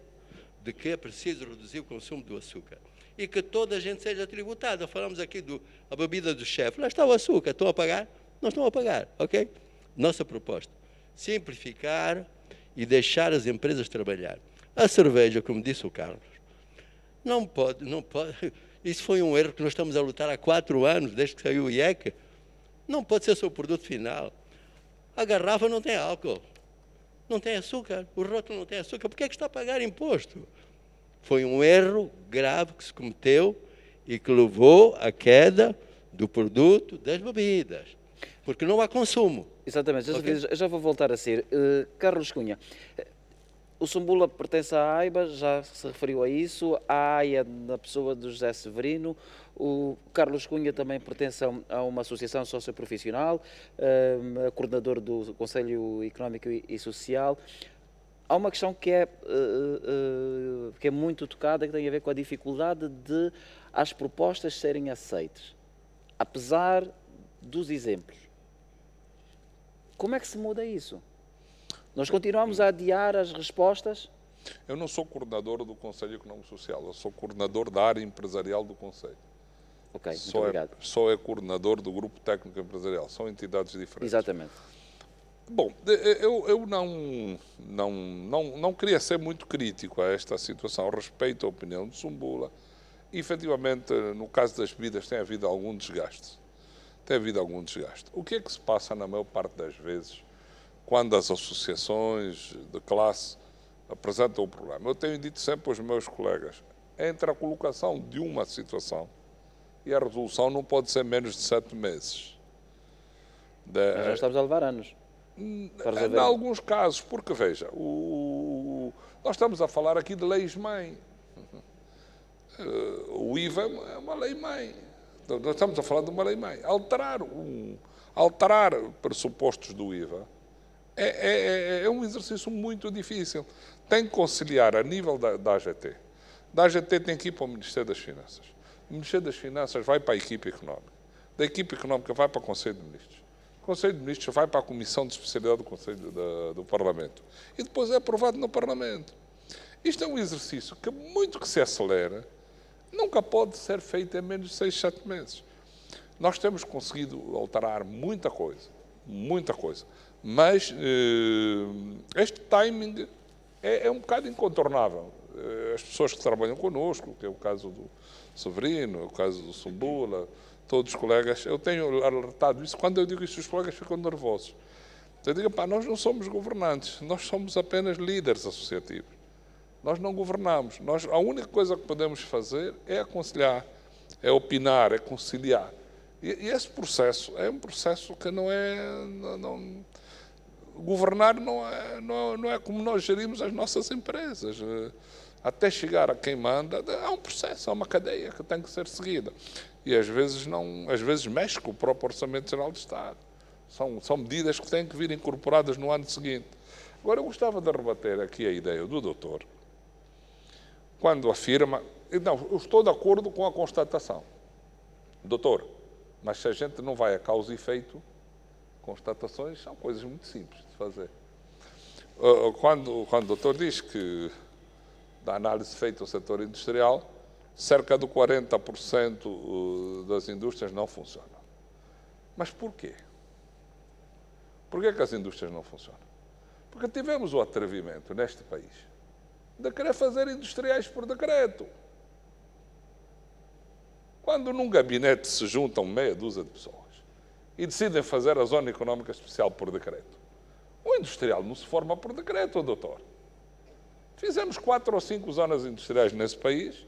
Speaker 7: de que é preciso reduzir o consumo do açúcar e que toda a gente seja tributada. Falamos aqui da bebida do chefe, lá está o açúcar, estão a pagar? Não estão a pagar, ok? Nossa proposta, simplificar e deixar as empresas trabalhar. A cerveja, como disse o Carlos, não pode, isso foi um erro que nós estamos a lutar há 4 anos, desde que saiu o IEC, não pode ser só o produto final. A garrafa não tem álcool, não tem açúcar, o rótulo não tem açúcar, por que é que está a pagar imposto? Foi um erro grave que se cometeu e que levou à queda do produto das bebidas, porque não há consumo.
Speaker 1: Exatamente,
Speaker 7: Okay?
Speaker 1: já vou voltar a ser. Carlos Cunha, o Sumbula pertence à AIBA, já se referiu a isso, a AIA na pessoa do José Severino, o Carlos Cunha também pertence a uma associação socioprofissional, coordenador do Conselho Económico e Social. Há uma questão que é muito tocada, que tem a ver com a dificuldade de as propostas serem aceitas, apesar dos exemplos. Como é que se muda isso? Nós continuamos a adiar as respostas?
Speaker 5: Eu não sou coordenador do Conselho Económico e Social, eu sou coordenador da área empresarial do Conselho.
Speaker 1: Ok, muito obrigado.
Speaker 5: Só é coordenador do Grupo Técnico Empresarial, são entidades diferentes.
Speaker 1: Exatamente.
Speaker 5: Bom, eu não queria ser muito crítico a esta situação. Respeito a opinião de Sumbula. E, efetivamente, no caso das bebidas, tem havido algum desgaste. O que é que se passa, na maior parte das vezes, quando as associações de classe apresentam o problema? Eu tenho dito sempre aos meus colegas, entre a colocação de uma situação e a resolução não pode ser menos de 7 meses.
Speaker 1: Mas já estamos a levar anos.
Speaker 5: Em alguns casos, porque veja, nós estamos a falar aqui de leis-mãe. O IVA é uma lei-mãe. Nós estamos a falar de uma lei-mãe. Alterar pressupostos do IVA é um exercício muito difícil. Tem que conciliar a nível da AGT. Da AGT tem que ir para o Ministério das Finanças. O Ministério das Finanças vai para a equipe económica. Da equipe económica vai para o Conselho de Ministros. O Conselho de Ministros vai para a Comissão de Especialidade do Conselho do Parlamento. E depois é aprovado no Parlamento. Isto é um exercício que, muito que se acelera, nunca pode ser feito em menos de 6, 7 meses. Nós temos conseguido alterar muita coisa. Mas este timing é um bocado incontornável. As pessoas que trabalham connosco, que é o caso do Severino, o caso do Sumbula, todos os colegas, eu tenho alertado isso. Quando eu digo isso, os colegas ficam nervosos. Eu digo, nós não somos governantes, nós somos apenas líderes associativos. Nós não governamos. A única coisa que podemos fazer é aconselhar, é opinar, é conciliar. E esse processo é um processo que não é... governar não é como nós gerimos as nossas empresas. Até chegar a quem manda, há um processo, há uma cadeia que tem que ser seguida. E às vezes mexe com o próprio Orçamento Geral do Estado. São medidas que têm que vir incorporadas no ano seguinte. Agora, eu gostava de rebater aqui a ideia do doutor, quando afirma... Não, eu estou de acordo com a constatação. Doutor, mas se a gente não vai a causa e efeito, constatações são coisas muito simples de fazer. Quando o doutor diz que, da análise feita ao setor industrial, cerca de 40% das indústrias não funcionam. Mas porquê? Porquê que as indústrias não funcionam? Porque tivemos o atrevimento neste país de querer fazer industriais por decreto. Quando num gabinete se juntam meia dúzia de pessoas e decidem fazer a Zona Económica Especial por decreto, o industrial não se forma por decreto, doutor. Fizemos 4 ou 5 zonas industriais nesse país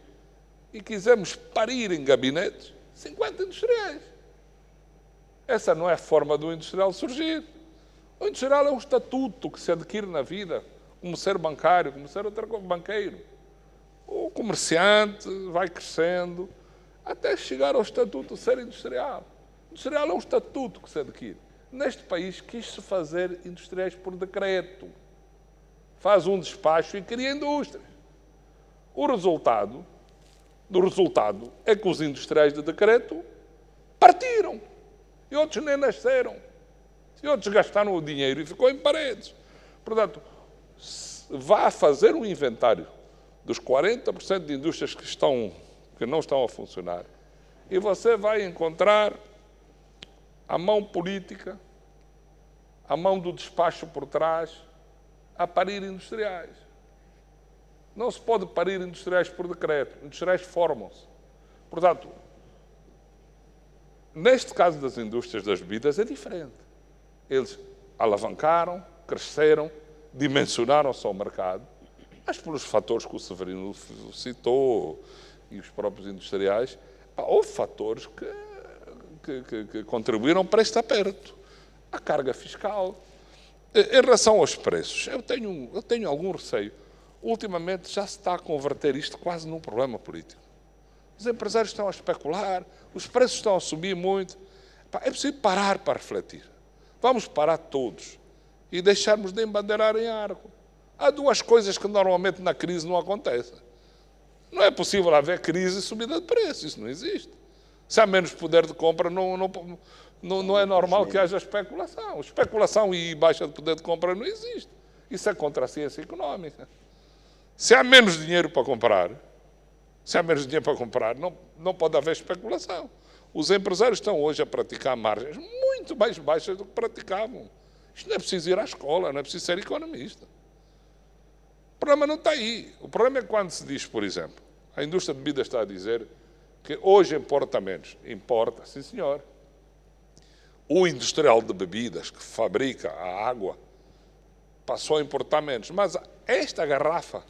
Speaker 5: e quisemos parir em gabinetes 50 industriais. Essa não é a forma do industrial surgir. O industrial é um estatuto que se adquire na vida, como ser bancário, como ser outro banqueiro. O comerciante vai crescendo até chegar ao estatuto de ser industrial. O industrial é um estatuto que se adquire. Neste país quis-se fazer industriais por decreto. Faz um despacho e cria indústrias. O resultado é que os industriais de decreto partiram. E outros nem nasceram. E outros gastaram o dinheiro e ficou em paredes. Portanto, vá fazer um inventário dos 40% de indústrias que não estão a funcionar e você vai encontrar a mão política, a mão do despacho por trás, a parir industriais. Não se pode parir industriais por decreto. Industriais formam-se. Portanto, neste caso das indústrias das bebidas é diferente. Eles alavancaram, cresceram, dimensionaram-se ao mercado, mas pelos fatores que o Severino citou e os próprios industriais, houve fatores que contribuíram para este aperto. A carga fiscal. Em relação aos preços, eu tenho algum receio. Ultimamente já se está a converter isto quase num problema político. Os empresários estão a especular, os preços estão a subir muito. É preciso parar para refletir. Vamos parar todos e deixarmos de embandeirar em arco. Há 2 coisas que normalmente na crise não acontecem. Não é possível haver crise e subida de preço, isso não existe. Se há menos poder de compra, não é normal que haja especulação. Especulação e baixa de poder de compra não existe. Isso é contra a ciência económica. Se há menos dinheiro para comprar, não pode haver especulação. Os empresários estão hoje a praticar margens muito mais baixas do que praticavam. Isto não é preciso ir à escola, não é preciso ser economista. O problema não está aí. O problema é quando se diz, por exemplo, a indústria de bebidas está a dizer que hoje importa menos. Importa, sim senhor. O industrial de bebidas que fabrica a água passou a importar menos. Mas esta garrafa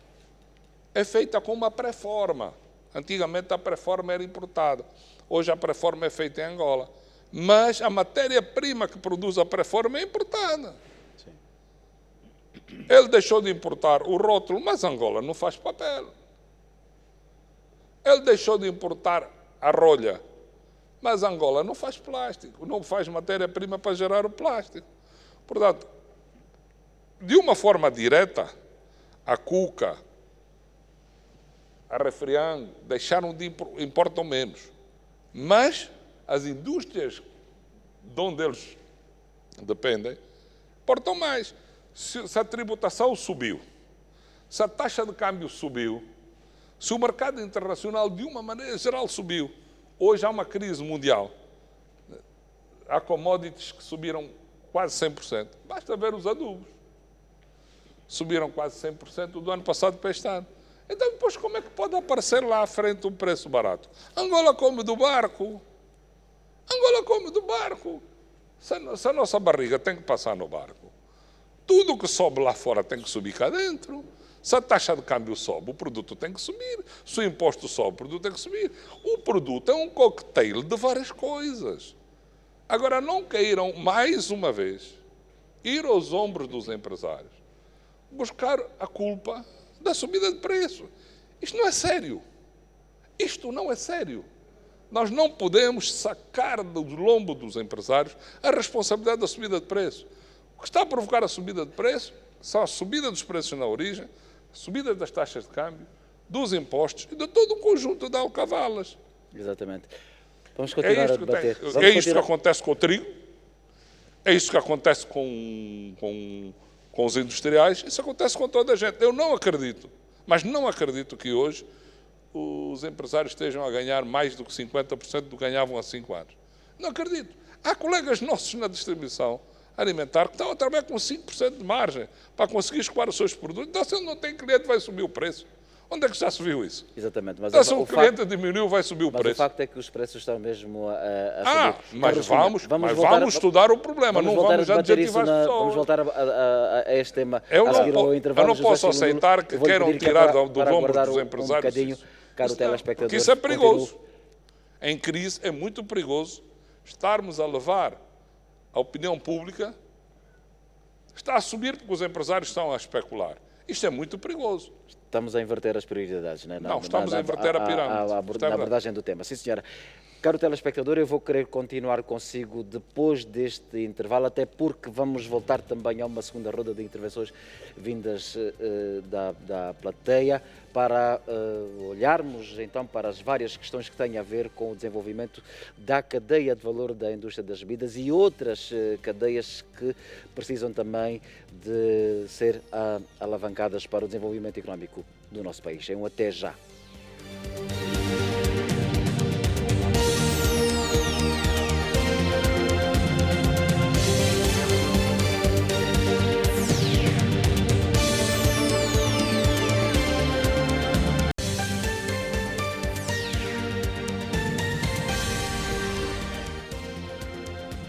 Speaker 5: é feita com uma pré-forma. Antigamente a pré-forma era importada. Hoje a pré-forma é feita em Angola. Mas a matéria-prima que produz a pré-forma é importada.
Speaker 1: Sim.
Speaker 5: Ele deixou de importar o rótulo, mas Angola não faz papel. Ele deixou de importar a rolha, mas Angola não faz plástico, não faz matéria-prima para gerar o plástico. Portanto, de uma forma direta, a Cuca, a Refriang deixaram de importam menos. Mas as indústrias de onde eles dependem importam mais. Se a tributação subiu, se a taxa de câmbio subiu, se o mercado internacional de uma maneira geral subiu, hoje há uma crise mundial. Há commodities que subiram quase 100%. Basta ver os adubos. Subiram quase 100% do ano passado para este ano. Então, depois, como é que pode aparecer lá à frente um preço barato? Angola come do barco. Angola come do barco. Se a nossa barriga tem que passar no barco, tudo que sobe lá fora tem que subir cá dentro. Se a taxa de câmbio sobe, o produto tem que subir. Se o imposto sobe, o produto tem que subir. O produto é um cocktail de várias coisas. Agora, não queiram, mais uma vez, ir aos ombros dos empresários, buscar a culpa da subida de preço. Isto não é sério. Isto não é sério. Nós não podemos sacar do lombo dos empresários a responsabilidade da subida de preço. O que está a provocar a subida de preço são a subida dos preços na origem, a subida das taxas de câmbio, dos impostos e de todo um conjunto de alcavalas.
Speaker 1: Exatamente. Vamos continuar a debater.
Speaker 5: É isto que acontece com o trigo, é isto que acontece com os industriais, isso acontece com toda a gente. Eu não acredito, mas não acredito que hoje os empresários estejam a ganhar mais do que 50% do que ganhavam há 5 anos. Não acredito. Há colegas nossos na distribuição alimentar que estão a trabalhar com 5% de margem para conseguir escoar os seus produtos. Então, se ele não tem cliente, vai subir o preço. Onde é que já se viu isso?
Speaker 1: Exatamente. Mas
Speaker 5: então, se o cliente diminuiu, vai subir o preço.
Speaker 1: Mas o facto é que os preços estão mesmo a subir.
Speaker 5: Mas vamos estudar o problema, não vamos já adjetivar as pessoas.
Speaker 1: Vamos voltar a este tema
Speaker 5: eu
Speaker 1: a seguir ao intervalo.
Speaker 5: Eu não posso aceitar que queiram tirar do ombro dos empresários.
Speaker 1: Caro telespectador,
Speaker 5: porque isso é perigoso. Em crise é muito perigoso estarmos a levar a opinião pública, está a subir porque os empresários estão a especular. Isto é muito perigoso.
Speaker 1: Estamos a inverter as prioridades, não é?
Speaker 5: Não, estamos a inverter a pirâmide.
Speaker 1: Na abordagem do tema. Sim, senhora. Caro telespectador, eu vou querer continuar consigo depois deste intervalo, até porque vamos voltar também a uma segunda roda de intervenções vindas da plateia, para olharmos então para as várias questões que têm a ver com o desenvolvimento da cadeia de valor da indústria das bebidas e outras cadeias que precisam também de ser alavancadas para o desenvolvimento económico do nosso país. É um até já.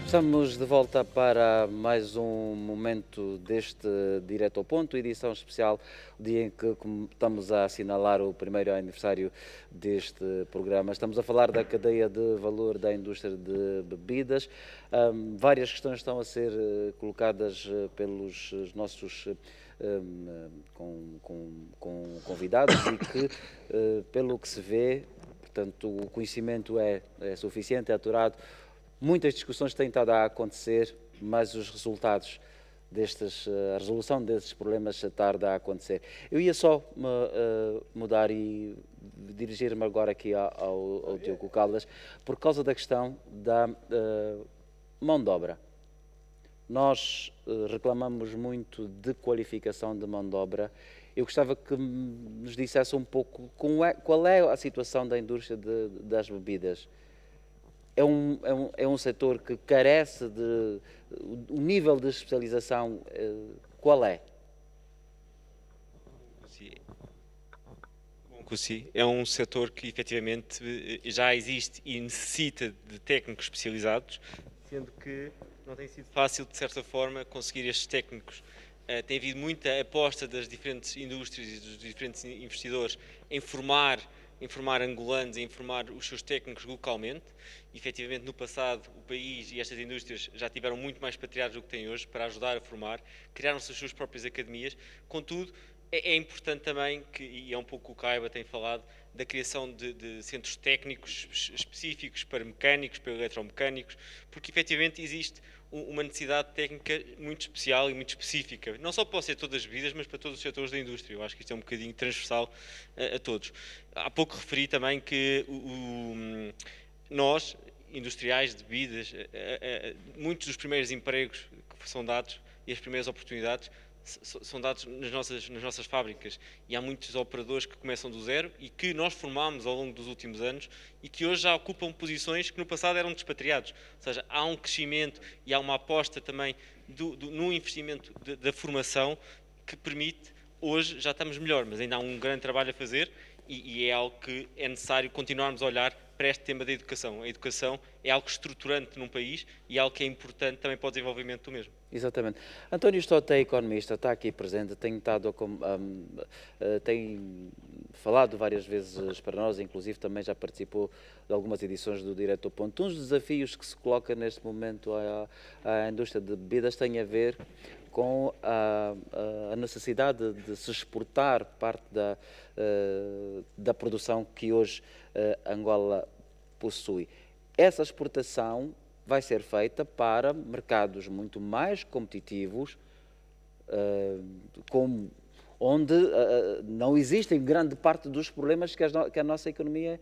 Speaker 1: Estamos de volta para mais um momento deste Direto ao Ponto, edição especial, o dia em que estamos a assinalar o primeiro aniversário deste programa. Estamos a falar da cadeia de valor da indústria de bebidas. Várias questões estão a ser colocadas pelos nossos convidados e que, pelo que se vê, portanto, o conhecimento é suficiente, é aturado. Muitas discussões têm estado a acontecer, mas os resultados a resolução destes problemas tarda a acontecer. Eu ia só mudar e dirigir-me agora aqui ao Diogo Caldas, por causa da questão da mão de obra. Nós reclamamos muito de qualificação de mão de obra. Eu gostava que nos dissesse um pouco qual é a situação da indústria das bebidas. é um setor que carece o nível de especialização, qual é?
Speaker 8: Sim, é um setor que efetivamente já existe e necessita de técnicos especializados, sendo que não tem sido fácil, de certa forma, conseguir estes técnicos. Tem havido muita aposta das diferentes indústrias e dos diferentes investidores em formar angolanos, em formar os seus técnicos localmente. E, efetivamente, no passado, o país e estas indústrias já tiveram muito mais patriados do que têm hoje para ajudar a formar, criaram-se as suas próprias academias. Contudo, é importante também, e é um pouco o que a AIBA tem falado, da criação de centros técnicos específicos para mecânicos, para eletromecânicos, porque efetivamente existe uma necessidade técnica muito especial e muito específica, não só para o setor das bebidas, mas para todos os setores da indústria. Eu acho que isto é um bocadinho transversal a todos. Há pouco referi também que nós, industriais de bebidas, muitos dos primeiros empregos que são dados e as primeiras oportunidades são dados nas nossas fábricas, e há muitos operadores que começam do zero e que nós formámos ao longo dos últimos anos e que hoje já ocupam posições que no passado eram despatriados. Ou seja, há um crescimento e há uma aposta também no investimento da formação que permite, hoje já estamos melhor, mas ainda há um grande trabalho a fazer e é algo que é necessário continuarmos a olhar para este tema da educação. A educação é algo estruturante num país e é algo que é importante também para o desenvolvimento do mesmo.
Speaker 1: Exatamente. António Stott é economista, está aqui presente, tem falado várias vezes para nós, inclusive também já participou de algumas edições do Direto ao Ponto. Um dos desafios que se coloca neste momento à indústria de bebidas tem a ver com a necessidade de se exportar parte da produção que hoje Angola possui. Essa exportação vai ser feita para mercados muito mais competitivos, onde não existem grande parte dos problemas que a nossa economia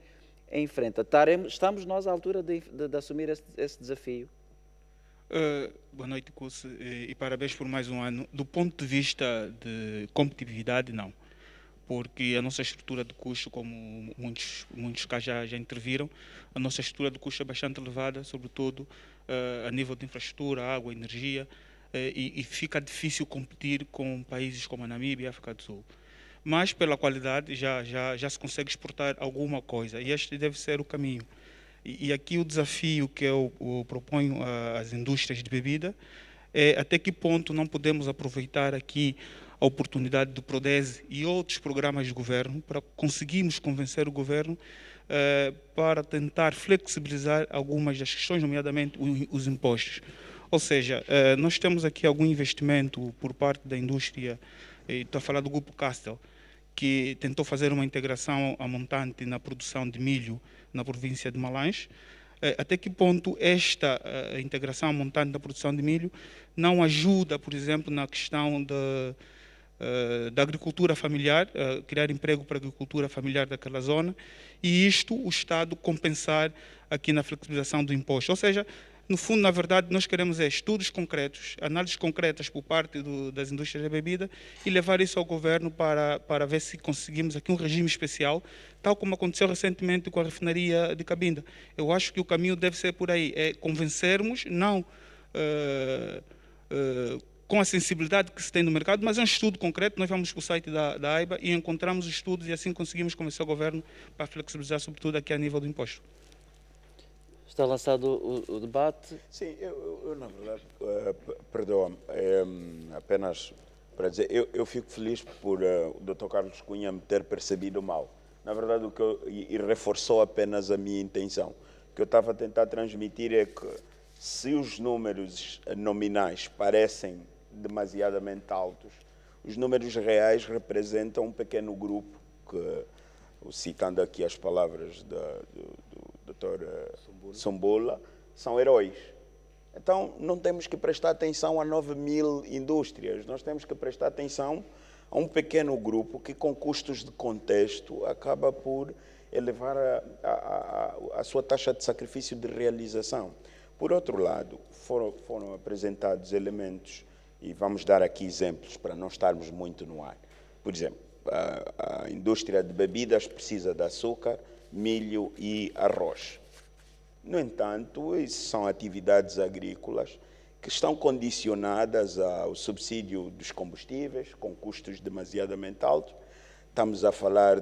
Speaker 1: enfrenta. Estamos nós à altura de assumir esse desafio?
Speaker 9: Boa noite, Cus, e parabéns por mais um ano. Do ponto de vista de competitividade, não. Porque a nossa estrutura de custo, como muitos cá já interviram, a nossa estrutura de custo é bastante elevada, sobretudo a nível de infraestrutura, água, energia, e fica difícil competir com países como a Namíbia e a África do Sul. Mas pela qualidade já se consegue exportar alguma coisa, e este deve ser o caminho. E aqui o desafio que eu proponho às indústrias de bebida é até que ponto não podemos aproveitar aqui a oportunidade do Prodese e outros programas de governo para conseguirmos convencer o governo para tentar flexibilizar algumas das questões, nomeadamente os impostos. Ou seja, nós temos aqui algum investimento por parte da indústria, estou a falar do Grupo Castel, que tentou fazer uma integração a montante na produção de milho na província de Malães. Até que ponto esta integração a montante da produção de milho não ajuda, por exemplo, na questão da agricultura familiar, criar emprego para a agricultura familiar daquela zona, e isto o Estado compensar aqui na flexibilização do imposto. Ou seja, no fundo, na verdade, nós queremos estudos concretos, análises concretas por parte das indústrias da bebida e levar isso ao governo para ver se conseguimos aqui um regime especial, tal como aconteceu recentemente com a refinaria de Cabinda. Eu acho que o caminho deve ser por aí, é convencermos, não com a sensibilidade que se tem no mercado, mas é um estudo concreto. Nós vamos para o site da AIBA e encontramos os estudos e assim conseguimos convencer o governo para flexibilizar, sobretudo aqui a nível do imposto.
Speaker 1: Está lançado o debate?
Speaker 6: Sim, eu na verdade, perdoa-me, apenas para dizer, eu fico feliz por o Dr. Carlos Cunha me ter percebido mal. Na verdade, e reforçou apenas a minha intenção. O que eu estava a tentar transmitir é que se os números nominais parecem demasiadamente altos, os números reais representam um pequeno grupo que, citando aqui as palavras do Dr. Sumbola, são heróis. Então, não temos que prestar atenção a 9.000 indústrias, nós temos que prestar atenção a um pequeno grupo que, com custos de contexto, acaba por elevar a sua taxa de sacrifício de realização. Por outro lado, foram apresentados elementos, e vamos dar aqui exemplos para não estarmos muito no ar. Por exemplo, a indústria de bebidas precisa de açúcar, milho e arroz. No entanto, isso são atividades agrícolas que estão condicionadas ao subsídio dos combustíveis, com custos demasiadamente altos. Estamos a falar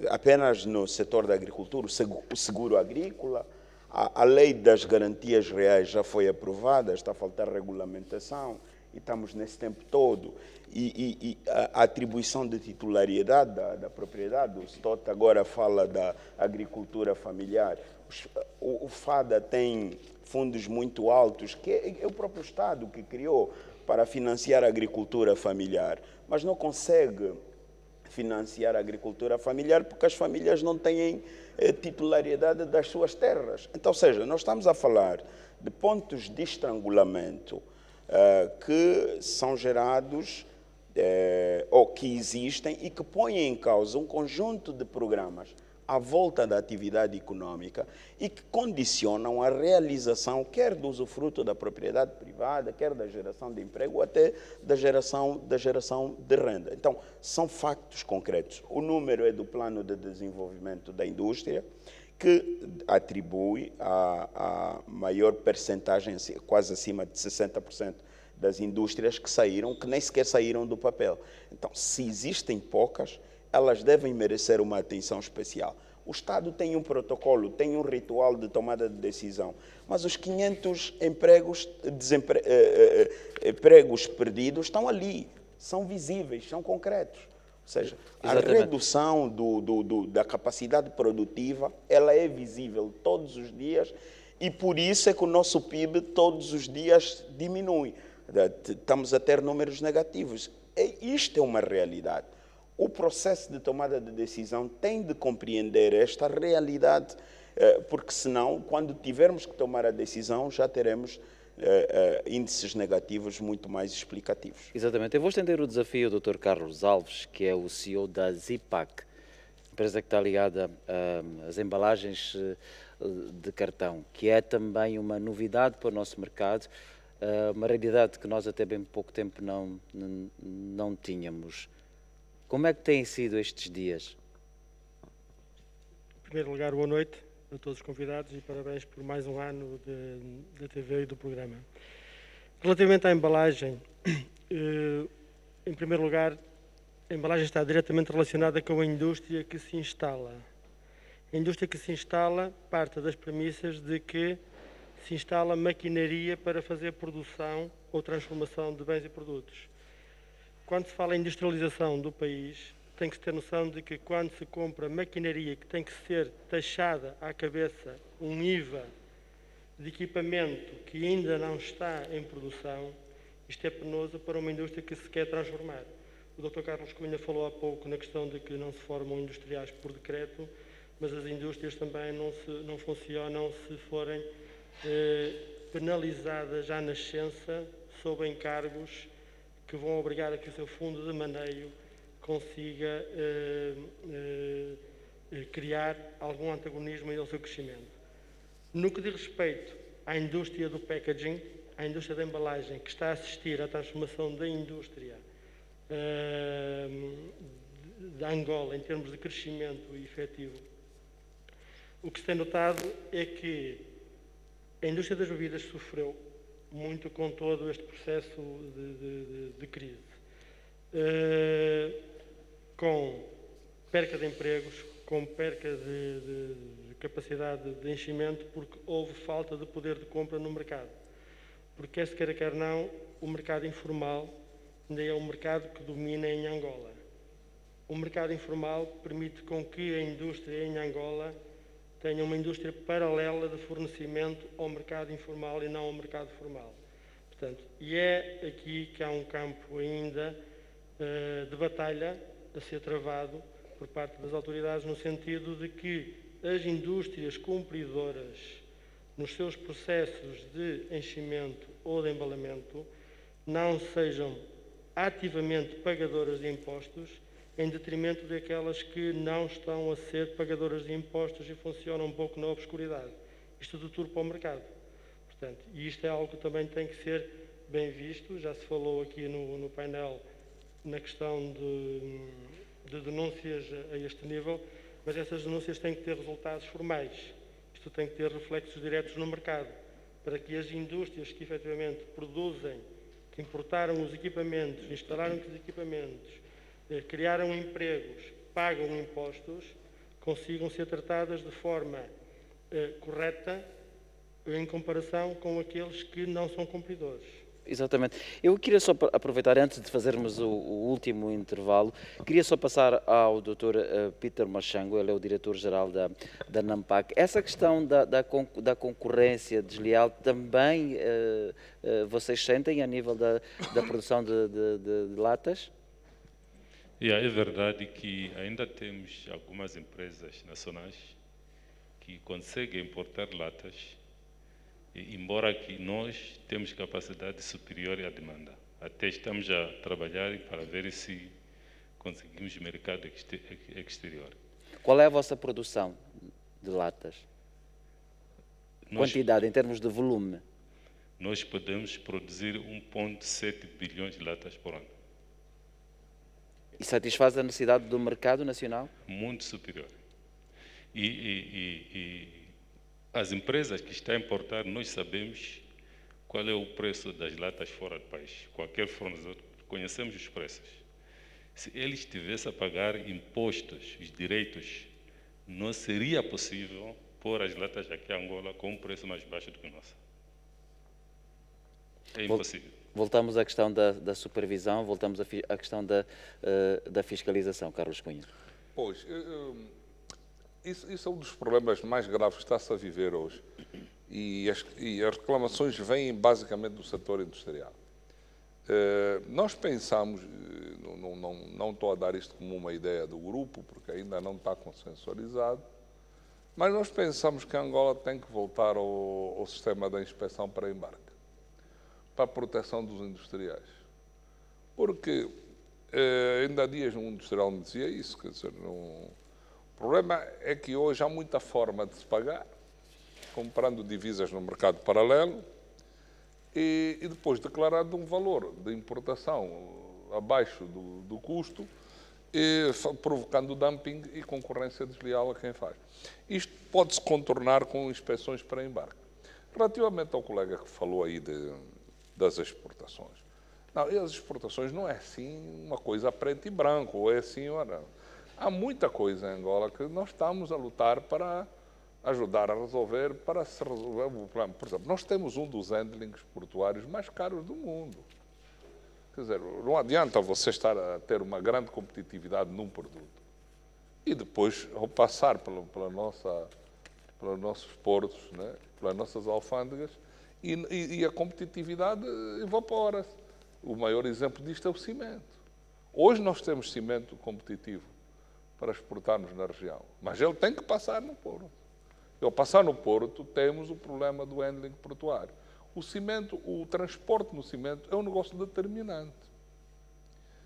Speaker 6: apenas no setor da agricultura, o seguro agrícola. A lei das garantias reais já foi aprovada, está a faltar regulamentação, e estamos nesse tempo todo. E a atribuição de titularidade da propriedade, o STOT agora fala da agricultura familiar. O FADA tem fundos muito altos, que é o próprio Estado que criou para financiar a agricultura familiar, mas não consegue financiar a agricultura familiar porque as famílias não têm titularidade das suas terras. Então, ou seja, nós estamos a falar de pontos de estrangulamento que são gerados ou que existem e que põem em causa um conjunto de programas à volta da atividade econômica e que condicionam a realização quer do usufruto da propriedade privada, quer da geração de emprego, ou até da geração de renda. Então, são factos concretos. O número é do Plano de Desenvolvimento da Indústria, que atribui a maior percentagem, quase acima de 60%, das indústrias que saíram, que nem sequer saíram do papel. Então, se existem poucas, elas devem merecer uma atenção especial. O Estado tem um protocolo, tem um ritual de tomada de decisão, mas os 500 empregos perdidos estão ali, são visíveis, são concretos. Ou seja,
Speaker 1: Exatamente.
Speaker 6: A redução da capacidade produtiva, ela é visível todos os dias e por isso é que o nosso PIB todos os dias diminui. Estamos a ter números negativos. Isto é uma realidade. O processo de tomada de decisão tem de compreender esta realidade, porque senão, quando tivermos que tomar a decisão, já teremos índices negativos muito mais explicativos.
Speaker 1: Exatamente. Eu vou estender o desafio ao Dr. Carlos Alves, que é o CEO da Zipac, empresa que está ligada às embalagens de cartão, que é também uma novidade para o nosso mercado, uma realidade que nós até bem pouco tempo não tínhamos. Como é que têm sido estes dias?
Speaker 10: Em primeiro lugar, boa noite a todos os convidados e parabéns por mais um ano da TV e do programa. Relativamente à embalagem, em primeiro lugar, a embalagem está diretamente relacionada com a indústria que se instala. A indústria que se instala parte das premissas de que se instala maquinaria para fazer produção ou transformação de bens e produtos. Quando se fala em industrialização do país, tem que se ter noção de que quando se compra maquinaria que tem que ser taxada à cabeça um IVA de equipamento que ainda não está em produção, isto é penoso para uma indústria que se quer transformar. O Dr. Carlos Cunha falou há pouco na questão de que não se formam industriais por decreto, mas as indústrias também não funcionam se forem penalizadas à nascença sob encargos que vão obrigar a que o seu fundo de maneio consiga criar algum antagonismo ao seu crescimento. No que diz respeito à indústria do packaging, à indústria da embalagem, que está a assistir à transformação da indústria da Angola em termos de crescimento efetivo, o que se tem notado é que a indústria das bebidas sofreu muito com todo este processo de crise, com perca de empregos, com perca de capacidade de enchimento, porque houve falta de poder de compra no mercado. Porque quer se queira, quer não, o mercado informal ainda é um mercado que domina em Angola. O mercado informal permite com que a indústria em Angola tenha uma indústria paralela de fornecimento ao mercado informal e não ao mercado formal. Portanto, e é aqui que há um campo ainda de batalha a ser travado por parte das autoridades, no sentido de que as indústrias cumpridoras, nos seus processos de enchimento ou de embalamento, não sejam ativamente pagadoras de impostos, em detrimento daquelas que não estão a ser pagadoras de impostos e funcionam um pouco na obscuridade. Isto deturpa o mercado. Portanto, e isto é algo que também tem que ser bem visto. Já se falou aqui no painel na questão de denúncias a este nível, mas essas denúncias têm que ter resultados formais. Isto tem que ter reflexos diretos no mercado, para que as indústrias que efetivamente produzem, que importaram os equipamentos, instalaram os equipamentos, criaram empregos, pagam impostos, consigam ser tratadas de forma correta em comparação com aqueles que não são cumpridores.
Speaker 1: Exatamente. Eu queria só aproveitar, antes de fazermos o último intervalo, queria só passar ao Dr. Peter Machango, ele é o diretor-geral da NAMPAC. Essa questão da concorrência desleal também vocês sentem a nível da produção de latas?
Speaker 11: É verdade que ainda temos algumas empresas nacionais que conseguem importar latas, embora que nós temos capacidade superior à demanda. Até estamos a trabalhar para ver se conseguimos mercado exterior.
Speaker 1: Qual é a vossa produção de latas? Quantidade, em termos de volume?
Speaker 11: Nós podemos produzir 1,7 bilhões de latas por ano.
Speaker 1: E satisfaz a necessidade do mercado nacional?
Speaker 11: Muito superior. E as empresas que estão a importar, nós sabemos qual é o preço das latas fora do país. Qualquer fornecedor, conhecemos os preços. Se eles tivessem a pagar impostos, os direitos, não seria possível pôr as latas aqui em Angola com um preço mais baixo do que o nosso. É impossível.
Speaker 1: Voltamos à questão da supervisão, voltamos à questão da fiscalização, Carlos Cunha.
Speaker 5: Pois, isso é um dos problemas mais graves que está-se a viver hoje. E as reclamações vêm basicamente do setor industrial. Nós pensamos, não estou a dar isto como uma ideia do grupo, porque ainda não está consensualizado, mas nós pensamos que a Angola tem que voltar ao sistema da inspeção para embarque, para a proteção dos industriais. Porque ainda há dias um industrial me dizia isso, quer dizer, o problema é que hoje há muita forma de se pagar, comprando divisas no mercado paralelo e depois declarando um valor de importação abaixo do custo, provocando dumping e concorrência desleal a quem faz. Isto pode-se contornar com inspeções para embarque. Relativamente ao colega que falou aí das exportações. Não, e as exportações não é assim uma coisa a preto e branco, ou é assim ou não. Há muita coisa em Angola que nós estamos a lutar para ajudar a resolver, para se resolver o problema. Por exemplo, nós temos um dos handlings portuários mais caros do mundo. Quer dizer, não adianta você estar a ter uma grande competitividade num produto e depois, ao passar pelos nossos portos, né, pelas nossas alfândegas, e a competitividade evapora-se. O maior exemplo disto é o cimento. Hoje nós temos cimento competitivo para exportarmos na região, mas ele tem que passar no porto. E ao passar no porto, temos o problema do handling portuário. O cimento, o transporte no cimento é um negócio determinante.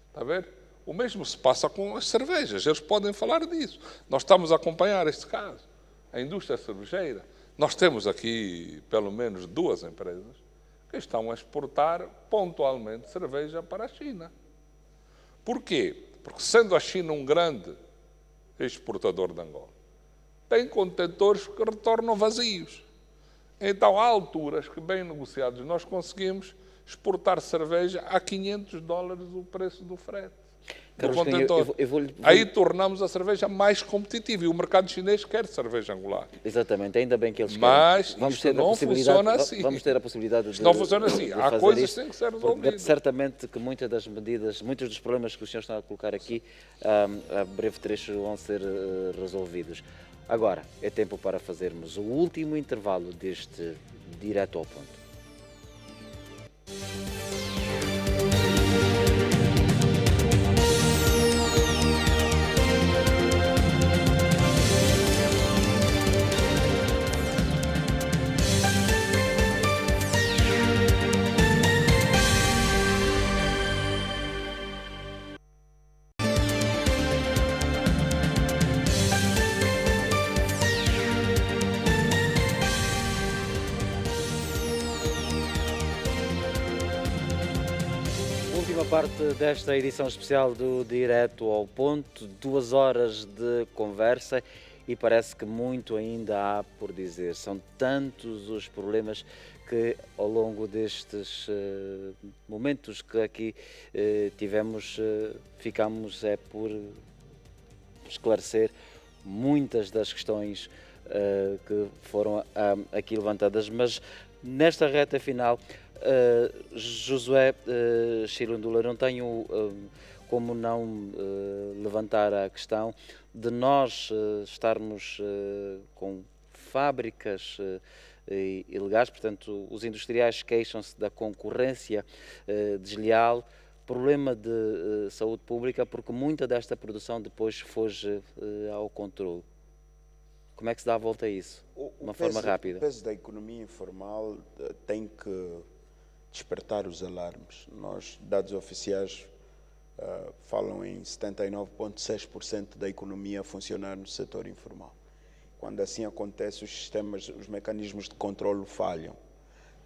Speaker 5: Está a ver? O mesmo se passa com as cervejas, eles podem falar disso. Nós estamos a acompanhar este caso. A indústria cervejeira. Nós temos aqui, pelo menos, 2 empresas que estão a exportar pontualmente cerveja para a China. Porquê? Porque sendo a China um grande exportador de Angola, tem contentores que retornam vazios. Então, há alturas que, bem negociados, nós conseguimos exportar cerveja a $500 o preço do frete.
Speaker 1: Carlos,
Speaker 5: do contentor.
Speaker 1: eu
Speaker 5: Aí tornamos a cerveja mais competitiva e o mercado chinês quer cerveja angular.
Speaker 1: Exatamente, ainda bem que eles
Speaker 5: Mas
Speaker 1: querem.
Speaker 5: isto não funciona assim.
Speaker 1: Vamos ter a possibilidade de
Speaker 5: Isto não funciona assim. Há coisas que têm que ser resolvidas.
Speaker 1: Certamente que muitas das medidas, muitos dos problemas que os senhores estão a colocar aqui, a breve trecho vão ser resolvidos. Agora, é tempo para fazermos o último intervalo deste Direto ao Ponto. Última parte desta edição especial do Direto ao Ponto, 2 horas de conversa e parece que muito ainda há por dizer. São tantos os problemas que ao longo destes momentos que aqui tivemos, ficamos por esclarecer muitas das questões que foram aqui levantadas, mas nesta reta final, Josué Chirundula, não tenho como não levantar a questão de nós estarmos com fábricas ilegais, portanto, os industriais queixam-se da concorrência desleal, problema de saúde pública, porque muita desta produção depois foge ao controle. Como é que se dá a volta a isso? De uma forma rápida.
Speaker 6: O peso da economia informal tem que despertar os alarmes. Nós, dados oficiais, falam em 79,6% da economia a funcionar no setor informal. Quando assim acontece, os sistemas, os mecanismos de controlo falham.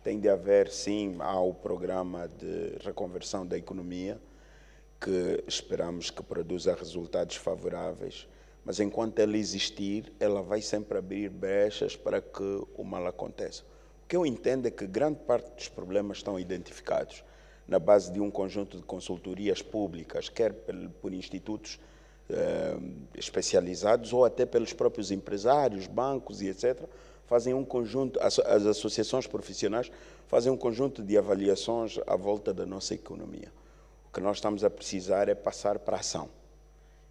Speaker 6: Tem de haver, sim, há o programa de reconversão da economia, que esperamos que produza resultados favoráveis, mas enquanto ela existir, ela vai sempre abrir brechas para que o mal aconteça. O que eu entendo é que grande parte dos problemas estão identificados na base de um conjunto de consultorias públicas, quer por institutos especializados ou até pelos próprios empresários, bancos e etc., fazem um conjunto, as associações profissionais fazem um conjunto de avaliações à volta da nossa economia. O que nós estamos a precisar é passar para a ação.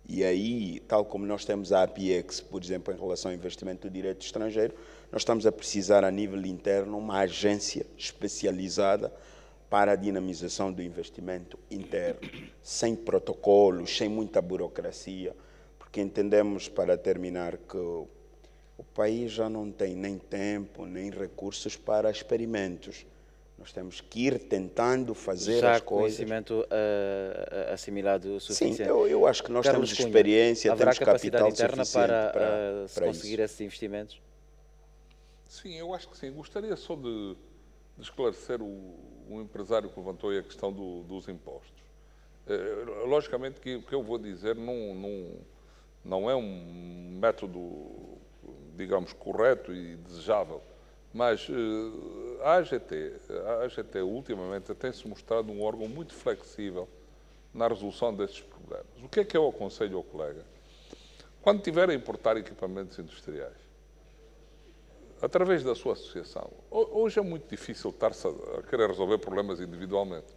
Speaker 6: E aí, tal como nós temos a APIEX, por exemplo, em relação ao investimento do direito estrangeiro, nós estamos a precisar a nível interno uma agência especializada para a dinamização do investimento interno, sem protocolos, sem muita burocracia, porque entendemos, para terminar, que o país já não tem nem tempo, nem recursos para experimentos. Nós temos que ir tentando fazer
Speaker 1: já
Speaker 6: as coisas.
Speaker 1: Já conhecimento assimilado suficiente?
Speaker 6: Sim, eu acho que nós temos experiência, temos capital
Speaker 1: interna
Speaker 6: suficiente
Speaker 1: para se conseguir
Speaker 6: isso.
Speaker 1: esses investimentos?
Speaker 5: Sim, eu acho que sim. Gostaria só de esclarecer o empresário que levantou aí a questão dos impostos. Logicamente que o que eu vou dizer não é um método, digamos, correto e desejável, mas a AGT ultimamente tem-se mostrado um órgão muito flexível na resolução desses problemas. O que é que eu aconselho ao colega? Quando tiver a importar equipamentos industriais, através da sua associação, hoje é muito difícil estar-se a querer resolver problemas individualmente.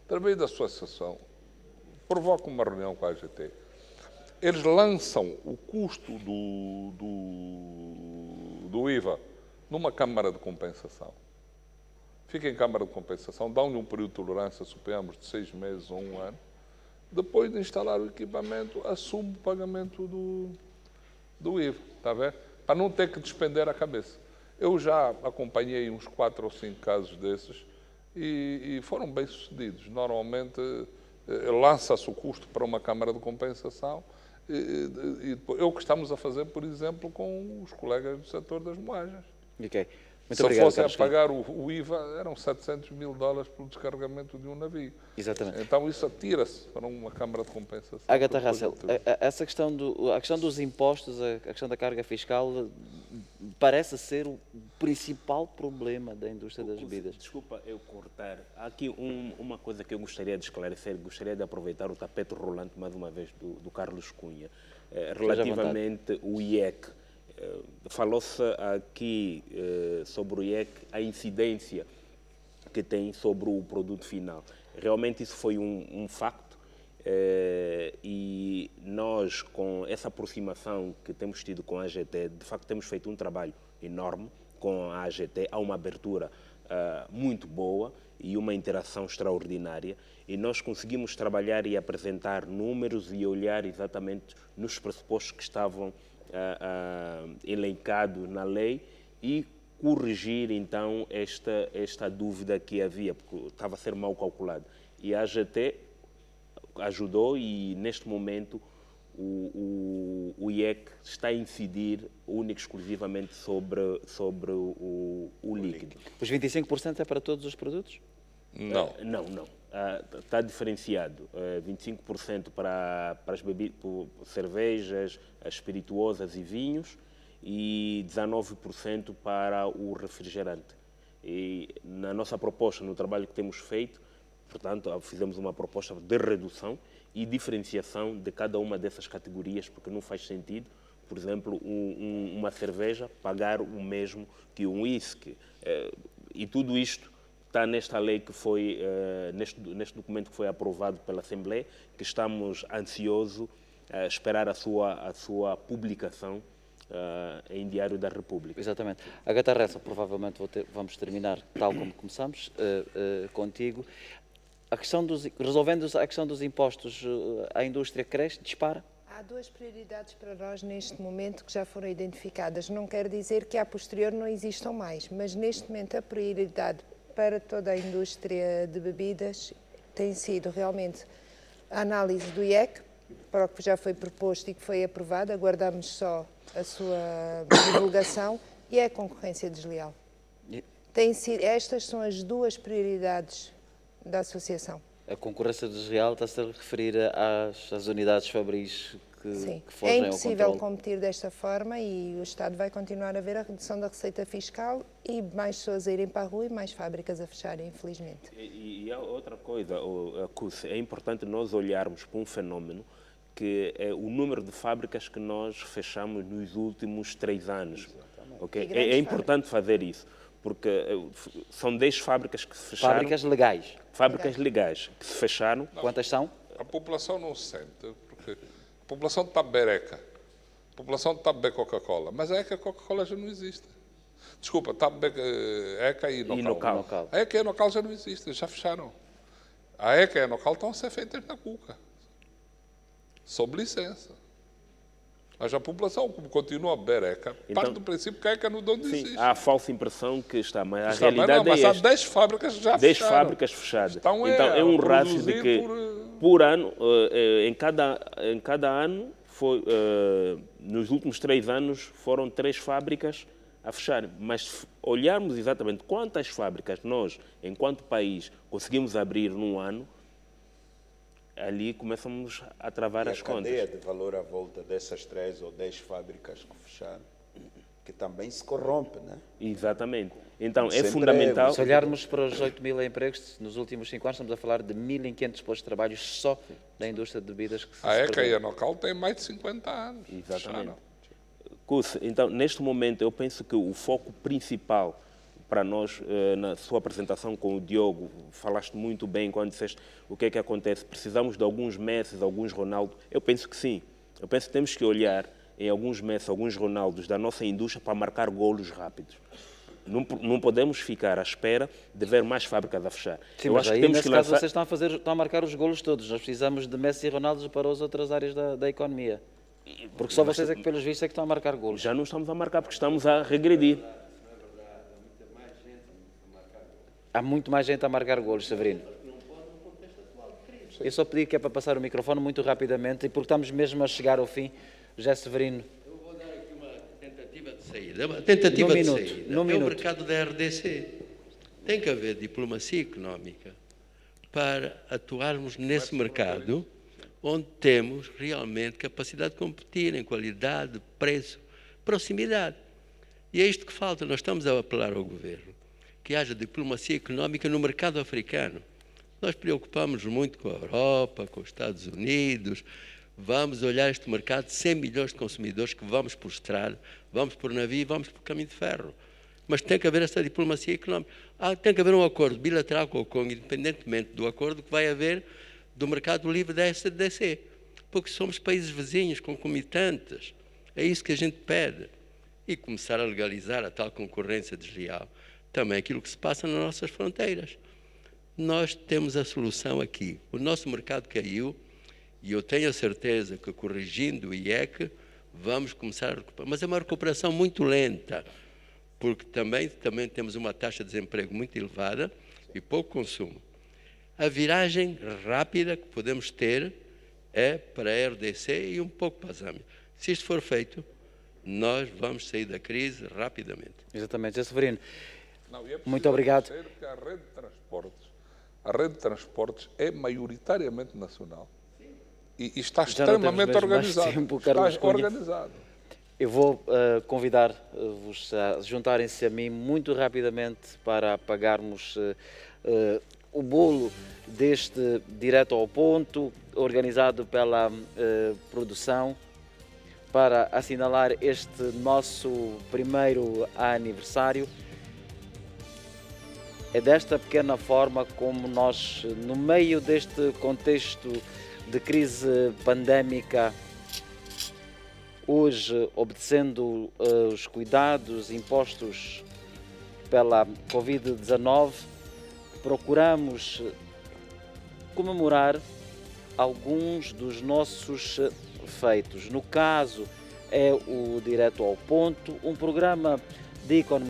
Speaker 5: Através da sua associação, provoca uma reunião com a AGT. Eles lançam o custo do IVA numa câmara de compensação. Fica em câmara de compensação, dão-lhe um período de tolerância, suponhamos, de 6 meses ou 1 ano. Depois de instalar o equipamento, assume o pagamento do IVA, está a ver? Para não ter que despender a cabeça. Eu já acompanhei uns 4 ou 5 casos desses e foram bem-sucedidos. Normalmente, lança-se o custo para uma câmara de compensação e é o que estamos a fazer, por exemplo, com os colegas do setor das moagens.
Speaker 1: Okay.
Speaker 5: Se eu fosse a pagar o IVA, eram $700 mil pelo descarregamento de um navio.
Speaker 1: Exatamente.
Speaker 5: Então isso atira-se para uma câmara de compensação.
Speaker 1: Agatha Russell, essa questão a questão dos impostos, a questão da carga fiscal, parece ser o principal problema da indústria das bebidas.
Speaker 4: Desculpa eu cortar. Há aqui uma coisa que eu gostaria de esclarecer, gostaria de aproveitar o tapete rolante, mais uma vez, do Carlos Cunha. Relativamente ao IEC. Falou-se aqui sobre o IEC, a incidência que tem sobre o produto final. Realmente isso foi um facto e nós, com essa aproximação que temos tido com a AGT, de facto temos feito um trabalho enorme com a AGT, há uma abertura muito boa e uma interação extraordinária e nós conseguimos trabalhar e apresentar números e olhar exatamente nos pressupostos que estavam elencado na lei e corrigir então esta dúvida que havia, porque estava a ser mal calculado. E a AGT ajudou e neste momento o IEC está a incidir único e exclusivamente sobre o líquido.
Speaker 1: Os 25% é para todos os produtos?
Speaker 5: Não.
Speaker 4: Não. está diferenciado, 25% para as cervejas, as espirituosas e vinhos e 19% para o refrigerante. E na nossa proposta, no trabalho que temos feito, portanto, fizemos uma proposta de redução e diferenciação de cada uma dessas categorias, porque não faz sentido, por exemplo, uma cerveja pagar o mesmo que um whisky. E tudo isto está nesta lei que foi, neste documento que foi aprovado pela Assembleia, que estamos ansiosos a esperar a sua publicação em Diário da República.
Speaker 1: Exatamente. Agatha Ressa, provavelmente vamos terminar tal como começamos, contigo. Resolvendo a questão dos impostos, a indústria cresce, dispara?
Speaker 3: Há duas prioridades para nós neste momento que já foram identificadas. Não quer dizer que a posterior não existam mais, mas neste momento a prioridade para toda a indústria de bebidas tem sido realmente a análise do IEC, para o que já foi proposto e que foi aprovado, aguardamos só a sua divulgação, e é a concorrência desleal. Estas são as duas prioridades da associação.
Speaker 1: A concorrência desleal está-se a referir às unidades fabris
Speaker 3: Sim,
Speaker 1: que fogem
Speaker 3: é
Speaker 1: ao
Speaker 3: impossível
Speaker 1: controle.
Speaker 3: competir desta forma e o Estado vai continuar a ver a redução da receita fiscal e mais pessoas a irem para a rua e mais fábricas a fecharem, infelizmente.
Speaker 4: E há outra coisa, Cus, é importante nós olharmos para um fenómeno que é o número de fábricas que nós fechamos nos últimos 3 anos. Okay? É importante fazer isso, porque são 10 fábricas que se fecharam.
Speaker 1: Fábricas legais.
Speaker 4: Fábricas legais que se fecharam.
Speaker 1: Quantas são?
Speaker 5: A população não sente, porque a população está bereca, a população está bem Coca-Cola, mas a ECA Coca-Cola já não existe. Desculpa, está bem ECA e Nocal. A ECA e a Nocal já não existem, já fecharam. A ECA e a Nocal estão a ser feitas na Cuca, sob licença. Mas a população, como continua bereca, parte do princípio que a ECA não existe.
Speaker 4: Sim, há a falsa impressão que está, mas a realidade
Speaker 5: mas
Speaker 4: é
Speaker 5: há
Speaker 4: esta.
Speaker 5: 10 fábricas já
Speaker 4: 10
Speaker 5: fecharam.
Speaker 4: fábricas fechadas.
Speaker 5: Então
Speaker 4: é um rácio de que, por ano, em cada ano, nos últimos 3 anos, foram 3 fábricas a fechar. Mas se olharmos exatamente quantas fábricas nós, enquanto país, conseguimos abrir num ano, ali começamos a travar as contas.
Speaker 6: A cadeia de valor à volta dessas 3 ou 10 fábricas que fecharam, que também se corrompe, né?
Speaker 4: Exatamente. Então, é fundamental...
Speaker 1: Se olharmos para os 8 mil empregos, nos últimos 5 anos estamos a falar de 1.500 postos de trabalho só da indústria de bebidas. Que
Speaker 5: a ECA e a Nocal têm mais de 50 anos.
Speaker 4: Exatamente. Cus, então, neste momento, eu penso que o foco principal para nós, na sua apresentação com o Diogo, falaste muito bem quando disseste o que é que acontece. Precisamos de alguns Messi, alguns Ronaldo. Eu penso que sim. Eu penso que temos que olhar em alguns Messi, alguns Ronaldos da nossa indústria para marcar golos rápidos. Não podemos ficar à espera de ver mais fábricas a fechar.
Speaker 1: Sim, mas aí, nesse caso, vocês estão a marcar os golos todos. Nós precisamos de Messi e Ronaldo para as outras áreas da economia. Porque só vocês é que, pelos vistos, é que estão a marcar golos.
Speaker 4: Já não estamos a marcar porque estamos a regredir.
Speaker 1: Há muito mais gente a marcar golos, Severino. Eu só pedi que é para passar o microfone muito rapidamente, e porque estamos mesmo a chegar ao fim, José Severino.
Speaker 7: Eu vou dar aqui uma tentativa de saída. Uma tentativa de saída.
Speaker 1: No
Speaker 7: o mercado da RDC. Tem que haver diplomacia económica para atuarmos nesse mercado onde temos realmente capacidade de competir em qualidade, preço, proximidade. E é isto que falta. Nós estamos a apelar ao governo que haja diplomacia económica no mercado africano. Nós preocupamos muito com a Europa, com os Estados Unidos. Vamos olhar este mercado de 100 milhões de consumidores que vamos por estrada, vamos por navio e vamos por caminho de ferro. Mas tem que haver essa diplomacia económica. Tem que haver um acordo bilateral com o Congo, independentemente do acordo que vai haver do mercado livre da SDC. Porque somos países vizinhos, concomitantes. É isso que a gente pede. E começar a legalizar a tal concorrência desleal. Também aquilo que se passa nas nossas fronteiras. Nós temos a solução aqui. O nosso mercado caiu e eu tenho a certeza que, corrigindo o IEC, vamos começar a recuperar. Mas é uma recuperação muito lenta, porque também temos uma taxa de desemprego muito elevada e pouco consumo. A viragem rápida que podemos ter é para a RDC e um pouco para a Zâmbia. Se isto for feito, nós vamos sair da crise rapidamente.
Speaker 1: Exatamente. José Severino, muito obrigado.
Speaker 5: A rede de transportes, a rede de transportes é maioritariamente nacional. E está
Speaker 1: Já não temos
Speaker 5: extremamente
Speaker 1: mesmo mais
Speaker 5: organizado.
Speaker 1: tempo, Carlos
Speaker 5: Está
Speaker 1: Cunha.
Speaker 5: organizado.
Speaker 1: Eu vou convidar-vos a juntarem-se a mim muito rapidamente para pagarmos o bolo deste Direto ao Ponto, organizado pela produção, para assinalar este nosso primeiro aniversário. É desta pequena forma como nós, no meio deste contexto de crise pandémica, hoje, obedecendo os cuidados impostos pela Covid-19, procuramos comemorar alguns dos nossos feitos. No caso, é o Direto ao Ponto, um programa de economia